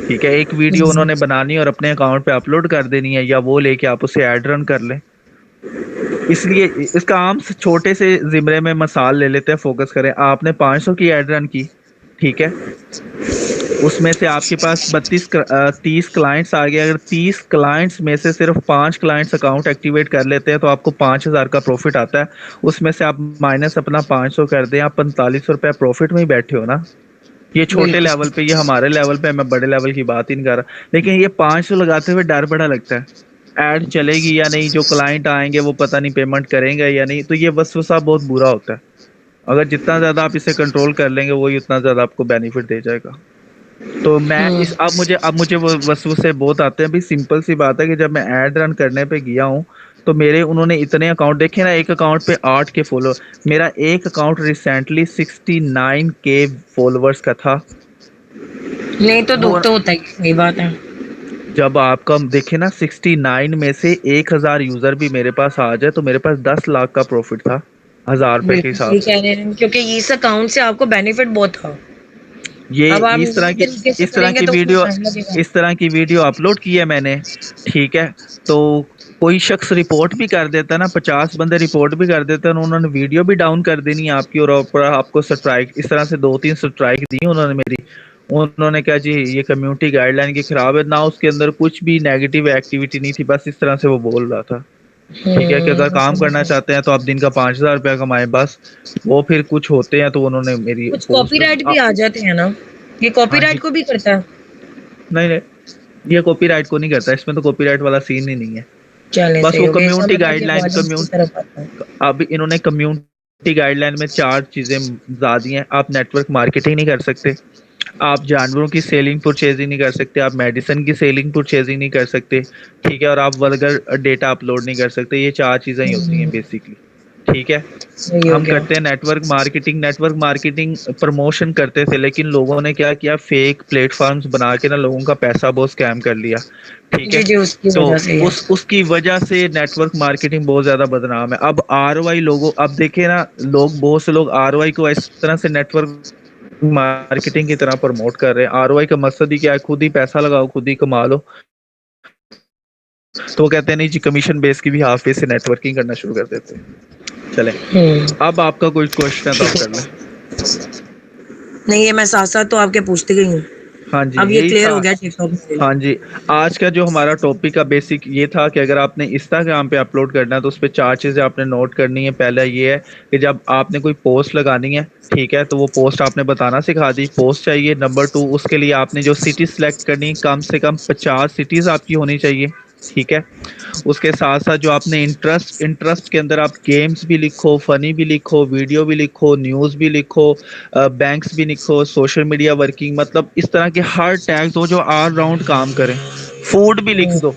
ठीक है, एक वीडियो उन्होंने बनानी और अपने अकाउंट पे अपलोड कर देनी है, या वो लेके आप उसे एड रन कर लें। इसलिए इसका आम छोटे से जिमरे में मसाल ले लेते हैं, फोकस करें। आपने 500 की एड रन की, ठीक है, उसमें से आपके पास 30 क्लाइंट्स आ गए। अगर 30 क्लाइंट्स में से सिर्फ 5 क्लाइंट्स अकाउंट एक्टिवेट कर लेते हैं, तो आपको 5,000 का प्रॉफिट आता है। उसमें से आप माइनस अपना 500 कर दें, आप 45 रुपया प्रॉफिट में ही बैठे हो ना। ये छोटे बिल्कुल लेवल पे, ये हमारे लेवल पे, मैं बड़े लेवल की बात ही नहीं कर रहा, लेकिन ये 500 लगाते हुए डर बड़ा लगता है, ऐड चलेगी या नहीं, जो क्लाइंट आएंगे वो पता नहीं पेमेंट करेंगे या नहीं, तो ये वसवसा बहुत बुरा होता है। अगर जितना ज्यादा आप इसे कंट्रोल कर लेंगे, वही उतना ज्यादा आपको बेनिफिट दे जाएगा। तो मैं हम्म, इस अब मुझे वो वसवसे बहुत आते हैं। भी सिंपल सी बात है कि जब मैं ऐड रन करने पे गया हूँ, तो मेरे उन्होंने इतने अकाउंट देखे ना, एक अकाउंट पे 8 के फॉलो, मेरा एक अकाउंट रिसेंटली 69 के फॉलोअर्स का था। नहीं तो वो दुख तो होता ही है, सही बात है। जब आपका देखे ना, 69 में से 1,000 यूजर भी मेरे पास आ जाए, तो मेरे पास 10 लाख का प्रॉफिट था, 1,000 रुपए के बिल्कुल हिसाब सही से। कह रहे हैं, क्योंकि इस अकाउंट से आपको बेनिफिट बहुत था। ये अब आप इस तरह नए की तरीके से इस तरह करेंगे की तो उसमें वीडियो टाइम लगेगा। इस तरह की वीडियो अपलोड की है मैंने, ठीक है, तो कोई शख्स रिपोर्ट भी कर देता है ना, 50 बंदे रिपोर्ट भी कर देते हैं, उन्होंने वीडियो भी डाउन कर देनी है आपकी, और ऊपर आपको स्ट्राइक, इस तरह से 2-3 स्ट्राइक दी उन्होंने मेरी। उन्होंने कहा जी ये कम्युनिटी गाइडलाइन की खराब है ना, उसके अंदर कुछ भी नेगेटिव एक्टिविटी नहीं थी, बस इस तरह से वो बोल रहा था। ठीक है, कि अगर काम समझ करना गई। चाहते हैं तो आप दिन का 5,000 रुपया कमाएं बस। वो फिर कुछ होते हैं तो उन्होंने मेरी कुछ पोस्ट कॉपीराइट भी आ जाते हैं ना, ये हाँ कॉपीराइट जी, को भी करता है। नहीं नहीं, ये कॉपीराइट को नहीं करता, इसमें तो कॉपीराइट वाला सीन ही नहीं है। चले बस सही वो हो गया, इसका कम्युनिटी मतलब कि गाइडलाइन, ऑडियंस की तरफ आता है। अब इन्होंने कम्युनिटी गाइडलाइन में 4 चीजें ला दी हैं। आप नेटवर्क मार्केटिंग नहीं कर सकते, आप जानवरों की सेलिंग परचेजिंग नहीं कर सकते, आप मेडिसिन की सेलिंग परचेजिंग नहीं कर सकते, ठीक है, और आप वल्गर डेटा अपलोड नहीं कर सकते। ये 4 चीजें ही होती हैं हम्म, बेसिकली। ठीक है। सही हो हम गया। करते हैं नेटवर्क मार्केटिंग प्रमोशन करते थे, लेकिन लोगों ने क्या किया, फेक प्लेटफॉर्म्स बना के ना लोगों का पैसा बहुत स्कैम कर लिया। ठीक है। जी जी, उसकी तो वजह से ही है। उसकी वजह से नेटवर्क मार्केटिंग बहुत ज्यादा बदनाम है। अब आरओआई लोगों, अब देखिए ना, लोग, बहुत से लोग आरओआई को इस तरह से नेटवर्क मार्केटिंग की तरह प्रमोट कर रहे हैं। आरओआई का मकसद ही क्या है, खुद ही पैसा लगाओ, खुद ही कमा लो। तो वो कहते हैं नहीं जी, कमीशन बेस की भी हाफ पे से नेटवर्किंग करना शुरू कर देते हैं। चलें, अब आपका कोई क्वेश्चन है तो आप ठीक कर लें। है। नहीं, ये मैं साथ साथ तो आपके पूछती गई हूँ। हाँ जी, अब ये यही क्लियर था। हो गया टिकटॉक मेरे हाँ लिए। जी, आज का जो हमारा टॉपिक का बेसिक ये था कि अगर आपने इंस्टाग्राम पे अपलोड करना है तो उस पे 4 चीज़ें आपने नोट करनी है। पहला ये है कि जब आपने कोई पोस्ट लगानी है, ठीक है, तो वो पोस्ट आपने बताना सिखा दी, पोस्ट चाहिए। नंबर 2, उसके लिए आपने जो सिटी सेलेक्ट करनी है, कम से कम 50 सिटीज़ आपकी होनी चाहिए। ठीक है। उसके साथ साथ जो आपने इंटरेस्ट इंटरेस्ट के अंदर आप गेम्स भी लिखो, फनी भी लिखो, वीडियो भी लिखो, न्यूज़ भी लिखो, बैंक्स भी लिखो, सोशल मीडिया वर्किंग, मतलब इस तरह के हर टैग्स हो जो ऑल राउंड काम करें। फूड भी लिख दो।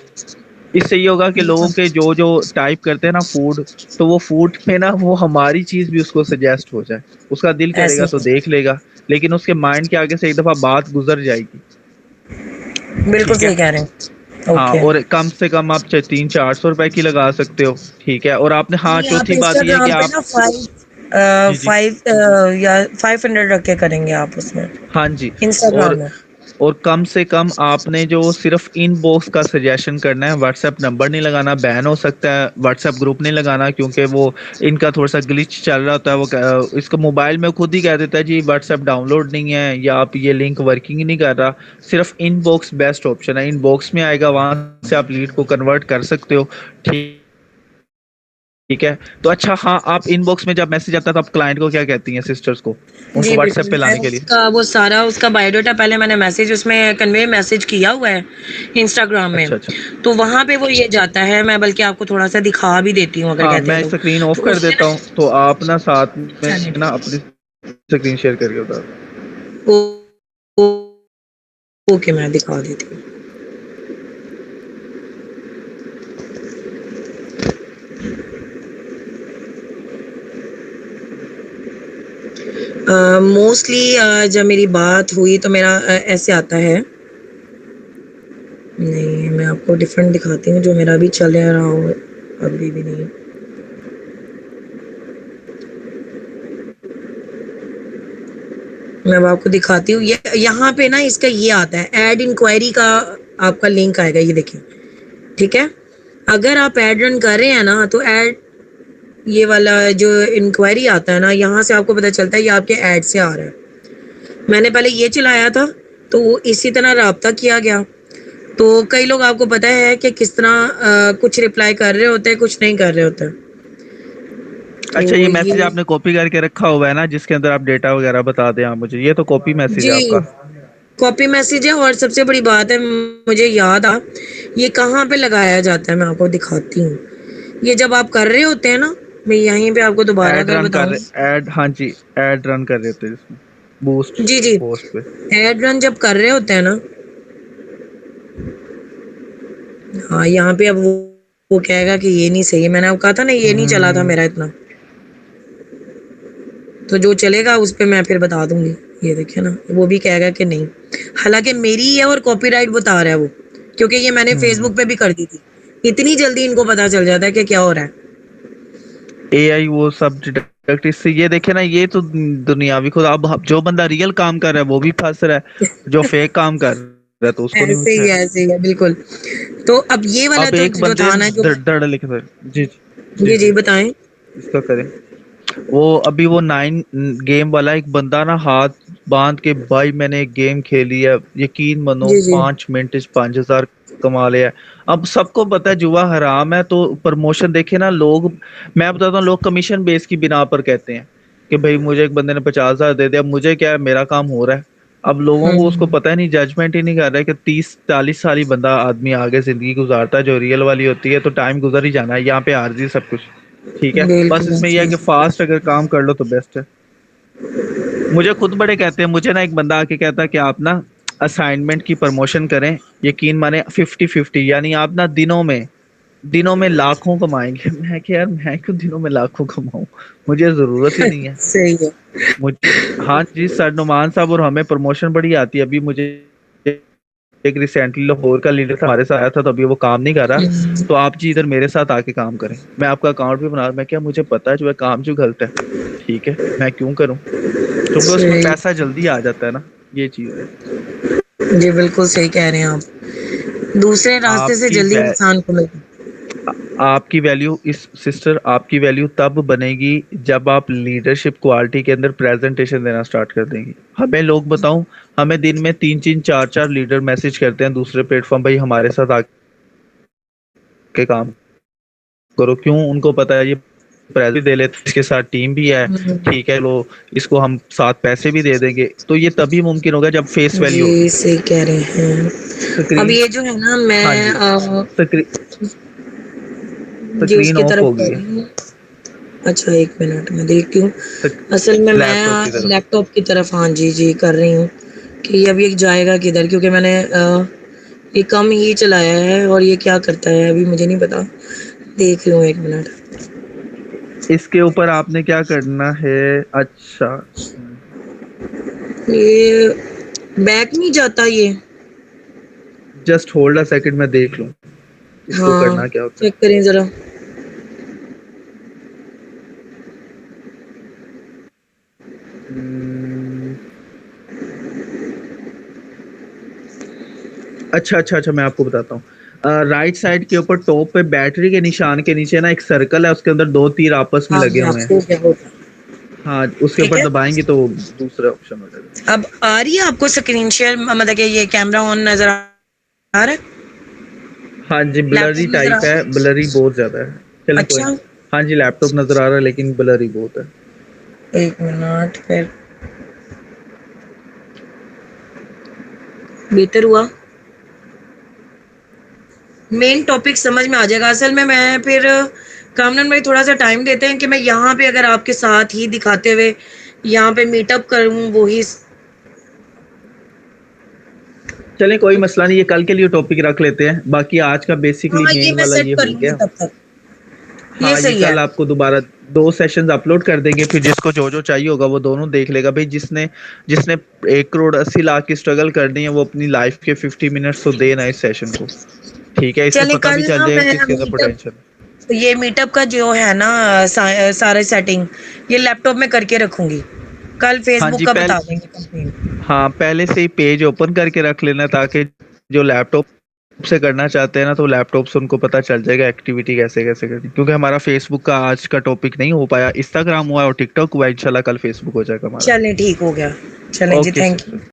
इससे ये होगा कि लोगों के जो जो टाइप करते हैं ना फूड, तो वो फूड पे ना वो हमारी चीज़ भी उसको सजेस्ट हो जाए। उसका दिल ऐसे करेगा तो ही। देख लेगा, लेकिन उसके माइंड के आगे से एक दफ़ा बात गुजर जाएगी। बिल्कुल ठीक है। सही कह रहे हैं। हाँ, ओके। और कम से कम आप 300-400 रुपए की लगा सकते हो। ठीक है। और आपने, हाँ, नहीं, आप चौथी बात यह है कि इंस्टाग्राम पे आप, ना जी जी, या 500 रख के करेंगे आप उसमें, हाँ जी, इंस्टाग्राम में। और कम से कम आपने जो सिर्फ इनबॉक्स का सजेशन करना है, व्हाट्सएप नंबर नहीं लगाना, बैन हो सकता है। व्हाट्सएप ग्रुप नहीं लगाना, क्योंकि वो इनका थोड़ा सा ग्लिच चल रहा होता है। इसको मोबाइल में खुद ही कह देता है जी व्हाट्सएप डाउनलोड नहीं है, या आप ये लिंक वर्किंग ही नहीं कर रहा। सिर्फ इनबॉक्स बेस्ट ऑप्शन है, इनबॉक्स में आएगा, वहां से आप लीड को कन्वर्ट कर सकते हो। ठीक ठीक है। तो अच्छा, हाँ, आप इनबॉक्स में जब मैसेज आता है तो आप क्लाइंट को क्या कहती हैं, सिस्टर्स को, उनको जी व्हाट्सएप बिल्कुल, पे मैं लाने के लिए? उसका वो सारा उसका बायोडाटा पहले मैंने मैसेज उसमें कन्वे मैसेज किया हुआ है इंस्टाग्राम में। अच्छा अच्छा। तो वहां पे वो ये जाता है, मैं बल्कि आपको थोड़ा सा दिखा भी देती हूँ अगर हाँ, कहते हैं मैं स्क्रीन ऑफ तो कर उससे देता हूँ, ना। तो आप ना साथ चलिए में ना ठीक अपनी स्क्रीन शेयर करके बता दो। है। ओके, मैं दिखा देती हूँ। मोस्टली जब मेरी बात हुई तो मेरा ऐसे आता है। नहीं, मैं आपको डिफरेंट दिखाती हूँ जो मेरा अभी चल रहा हो। अभी भी नहीं। मैं अब आपको दिखाती हूँ। ये यहाँ पे ना इसका ये आता है, ऐड इंक्वायरी का आपका लिंक आएगा, ये देखिए। ठीक है। अगर आप ऐड रन कर रहे हैं ना तो ऐड, ये वाला जो इंक्वायरी आता है ना, यहाँ से आपको पता चलता है ये आपके ऐड से आ रहा है। मैंने पहले ये चलाया था तो वो इसी तरह राब्ता किया गया। तो कई लोग, आपको पता है कि किस तरह कुछ रिप्लाई कर रहे होते हैं, कुछ नहीं कर रहे होते हैं। अच्छा, तो ये मैसेज ये आपने कॉपी करके रखा हुआ है ना, जिसके अंदर आप डेटा वगैरह बता दें आप मुझे, ये तो कॉपी मैसेज है जी आपका। कॉपी मैसेज है। और सबसे बड़ी बात है, मुझे याद आ, ये कहाँ पे लगाया जाता है, मैं आपको दिखाती हूँ। ये जब आप कर रहे होते हैं ना, मैं यहीं पे आपको दोबारा एड अगर रन कर बताऊं। रहे, एड, हाँ जी, एड रन कर रहे थे इसमें, बूस्ट जी जी, पोस्ट पे। एड रन जब कर रहे होते हैं ना, हाँ, यहाँ पे अब वो कहेगा कि ये नहीं सही है। मैंने अब कहा था ना, ये नहीं चला था मेरा इतना। तो जो चलेगा उस पे मैं फिर बता दूंगी। ये देखिए ना, वो भी कहेगा कि नहीं, हालांकि मेरी ही है और कॉपीराइट बता रहा है वो, क्योंकि ये मैंने हम्म। फेसबुक पे भी कर दी थी। इतनी जल्दी इनको पता चल जाता है कि क्या हो रहा है। एआई वो सब डिटेक्ट, इससे ये देखे ना, ये तो दुनियावी, खुद अब जो बंदा रियल काम कर रहा है वो भी फंस रहा है, जो फेक काम कर रहा है तो उसको नहीं पूछा है। ऐसे ही है बिल्कुल। तो अब ये वाला अब तो एक जो बंदे था ना, जो धड़ धड़ लिख रहे, जी जी जी जी जी, जी बताएं। इसका करें। वो अभी वो 9 गेम वाला एक बंदा ना हाथ बांध के, भाई मैंने एक गेम खेली है, यकीन मानो जी जी 5 मिनट 5,000 कमा लिया है। अब सबको पता है जुआ हराम है, तो प्रमोशन देखे ना लोग, मैं बताता हूँ, लोग कमीशन बेस की बिना पर कहते हैं कि भाई मुझे एक बंदे ने 50,000 दे दिया, मुझे क्या है, मेरा काम हो रहा है। अब लोगों को उसको हम्म, पता ही नहीं, जजमेंट ही नहीं कर रहा है कि 30-40 साल ही बंदा आदमी आगे जिंदगी गुजारता है जो रियल वाली होती है, तो टाइम गुजर ही जाना है, यहाँ पे आरजी सब कुछ। ठीक है। बस बिल्कुल इसमें यह है कि फास्ट अगर काम कर लो तो बेस्ट है। मुझे खुद बड़े कहते हैं, मुझे ना एक बंदा आके कहता है कि आप ना असाइनमेंट की प्रमोशन करें, यकीन माने 50-50, यानी आप ना दिनों में दिनों में लाखों कमाएंगे। मैं क्या यार, मैं क्यों दिनों में लाखों कमाऊं, मुझे जरूरत ही नहीं है। सही है। मुझे, हाँ जी सर नुमान साहब, और हमें प्रमोशन बड़ी आती है। अभी मुझे एक रिसेंटली लाहौर का लीडर हमारे साथ आया था, तो अभी वो काम नहीं कर रहा। हम्म, तो आप जी इधर मेरे साथ आके काम करें, मैं आपका अकाउंट भी बना, मैं क्या, मुझे पता है जो है काम जो गलत है, ठीक है मैं क्यों करूं, क्योंकि उसमें सही। पैसा जल्दी आ जाता है ना, ये चीज है। जी बिल्कुल सही कह रहे हैं आप, दूसरे रास्ते से आपकी जल्दी वै, इंसान को मिलता आपकी वैल्यू इस सिस्टर, आपकी वैल्यू तब बनेगी जब आप लीडरशिप क्वालिटी के अंदर प्रेजेंटेशन देना स्टार्ट कर देंगे। हमें लोग बताऊं, हमें दिन में 3 3 4 4 लीडर मैसेज करते हैं दूसरे प्लेटफॉर्म, भाई हमारे साथ आके काम करो। क्यों? उनको पता है ये प्राइज दे लेते, इसके साथ टीम भी है, है। ठीक है लो, इसको हम साथ पैसे भी दे देंगे। तो ये तभी मुमकिन होगा जब फेस वैल्यू जी होगी। सही कह रहे हैं। अब स्क्रीन, ये जो है ना, हाँ मैं जी, स्क्रीन, जी स्क्रीन उसकी ऑफ तरफ हो गई कर है। रही हूँ। अच्छा एक मिनट में देखती हूँ। असल में लैपटॉप की मैं तरफ। लैपटॉप की तरफ, हाँ जी जी कर रही हूँ कि अब ये जाएगा किधर, क्योंकि मैंने ये कम ही चलाया है और ये क्या करता है अभी मुझे नहीं पता। देख लूँ एक मिनट। इसके ऊपर आपने क्या करना है? अच्छा, ये बैक नहीं जाता ये। जस्ट होल्ड अ सेकंड, मैं देख लूं इसको हाँ करना क्या होता है। चेक करें जरा। हम्म, अच्छा अच्छा अच्छा, मैं आपको बताता हूँ। राइट साइड के ऊपर टॉप पे बैटरी के निशान के नीचे ना एक सर्कल है, उसके अंदर दो तीर आपस में हाँ लगे हाँ हुए हैं। हो गया। हाँ, उसके ठीक ऊपर है। दबाएंगे तो दूसरा ऑप्शन हो जाएगा। अब आ रही है आपको स्क्रीन शेयर, मतलब कि ये कैमरा ऑन नजर आ रहा है, हाँ जी, लैपटॉप ब्लरी नजर आ टाइप है, रहा ब्लरी बहुत ज्यादा है। है। चलें कोई अच्छा नहीं। हाँ जी, लैपटॉप नजर आ रहा है लेकिन ब्लरी बहुत है। एक मिनट फिर, बेहतर हुआ। मेन टॉपिक समझ में आ जाएगा। असल में मैं फिर कामरान भाई थोड़ा सा टाइम देते हैं कि मैं यहाँ पे अगर आपके साथ ही दिखाते हुए यहाँ पे मीटअप करूँ वो ही। चलें कोई मसला नहीं, ये कल के लिए टॉपिक रख लेते हैं। बाकी आज का बेसिकली हाँ ये मेन मैं वाला सेट ये कर हो लूंगी गया। तब तक, ये हाँ, ये सही है। कल आपको दोबारा 2 सेशंस अपलोड कर देंगे, फिर जिसको जो जो चाहिए होगा वो दोनों देख लेगा। भाई जिसने जिसने 1 करोड़ 80 लाख की स्ट्रगल करनी है, वो अपनी लाइफ के 50 मिनट्स तो देना इस सेशन को, ठीक है? इससे चलिए पता भी कल चल ना जाएगा मैं किसके अंदर मीटअप, पोटेंशियल है। ये मीटअप का जो है ना सारे सेटिंग ये लैपटॉप में करके रखूंगी, कल हाँ फेसबुक जी, का बता देंगे कंप्लेन। हाँ पहले से ही पेज ओपन करके रख लेना, ताकि जो लैपटॉप से करना चाहते हैं ना, तो लैपटॉप से उनको पता चल जाएगा एक्टिविटी कैसे कैसे करनी। क्योंकि हमारा फेसबुक का आज का टॉपिक नहीं हो पाया, इंस्टाग्राम हुआ और टिकटॉक हुआ, इंशाल्लाह कल फेसबुक हो जाएगा हमारा। चलें ठीक हो गया। चलें जी, ओके थैंक यू। सिस्टर।